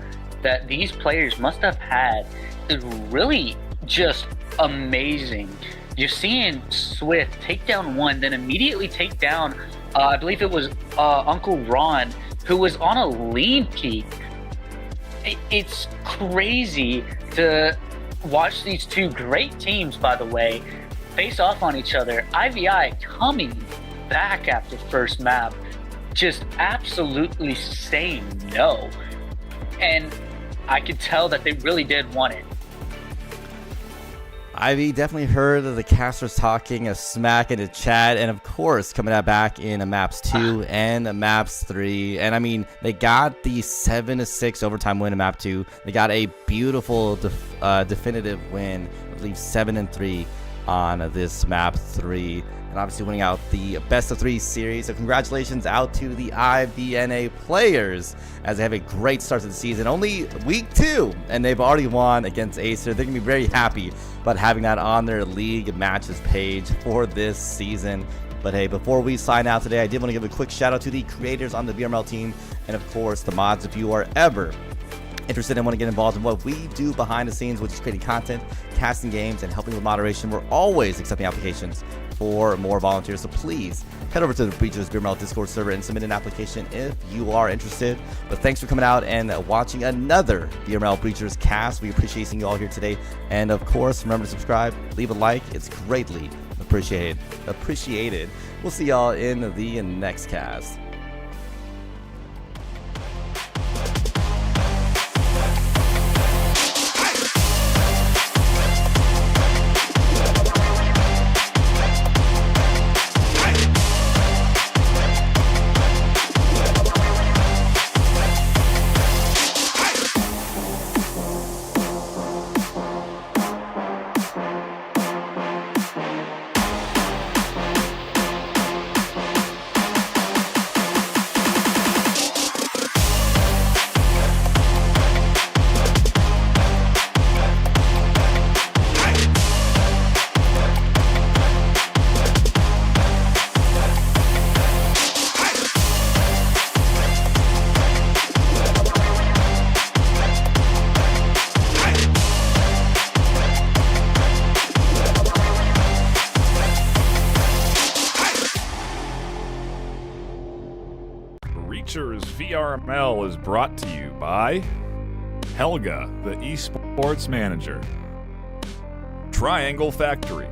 that these players must have had is really just amazing. You're seeing Swift take down one, then immediately take down, I believe it was Uncle Ron, who was on a lean peak. It's crazy to watch these two great teams, by the way, face off on each other. IVI coming back after first map, just absolutely saying no. And I could tell that they really did want it. Ivy definitely heard of the casters talking a smack in the chat, and of course coming out back in maps 2 and maps 3. And I mean, they got the 7-6 overtime win in map 2. They got a beautiful definitive win, I believe 7-3 on this map 3, and obviously winning out the best of 3 series. So congratulations out to the IVNA players as they have a great start to the season. Only week 2 and they've already won against Aesir. They're gonna be very happy about having that on their league matches page for this season. But hey, before we sign out today, I did want to give a quick shout out to the creators on the VRML team, and of course the mods. If you are ever interested and want to get involved in what we do behind the scenes, which is creating content, casting games, and helping with moderation, we're always accepting applications for more volunteers. So please head over to the Breachers VRML Discord server and submit an application if you are interested. But thanks for coming out and watching another VRML Breachers cast. We appreciate seeing you all here today. And of course, remember to subscribe, leave a like. It's greatly appreciated. We'll see y'all in the next cast. Breachers VRML is brought to you by Helga, the esports manager, Triangle Factory,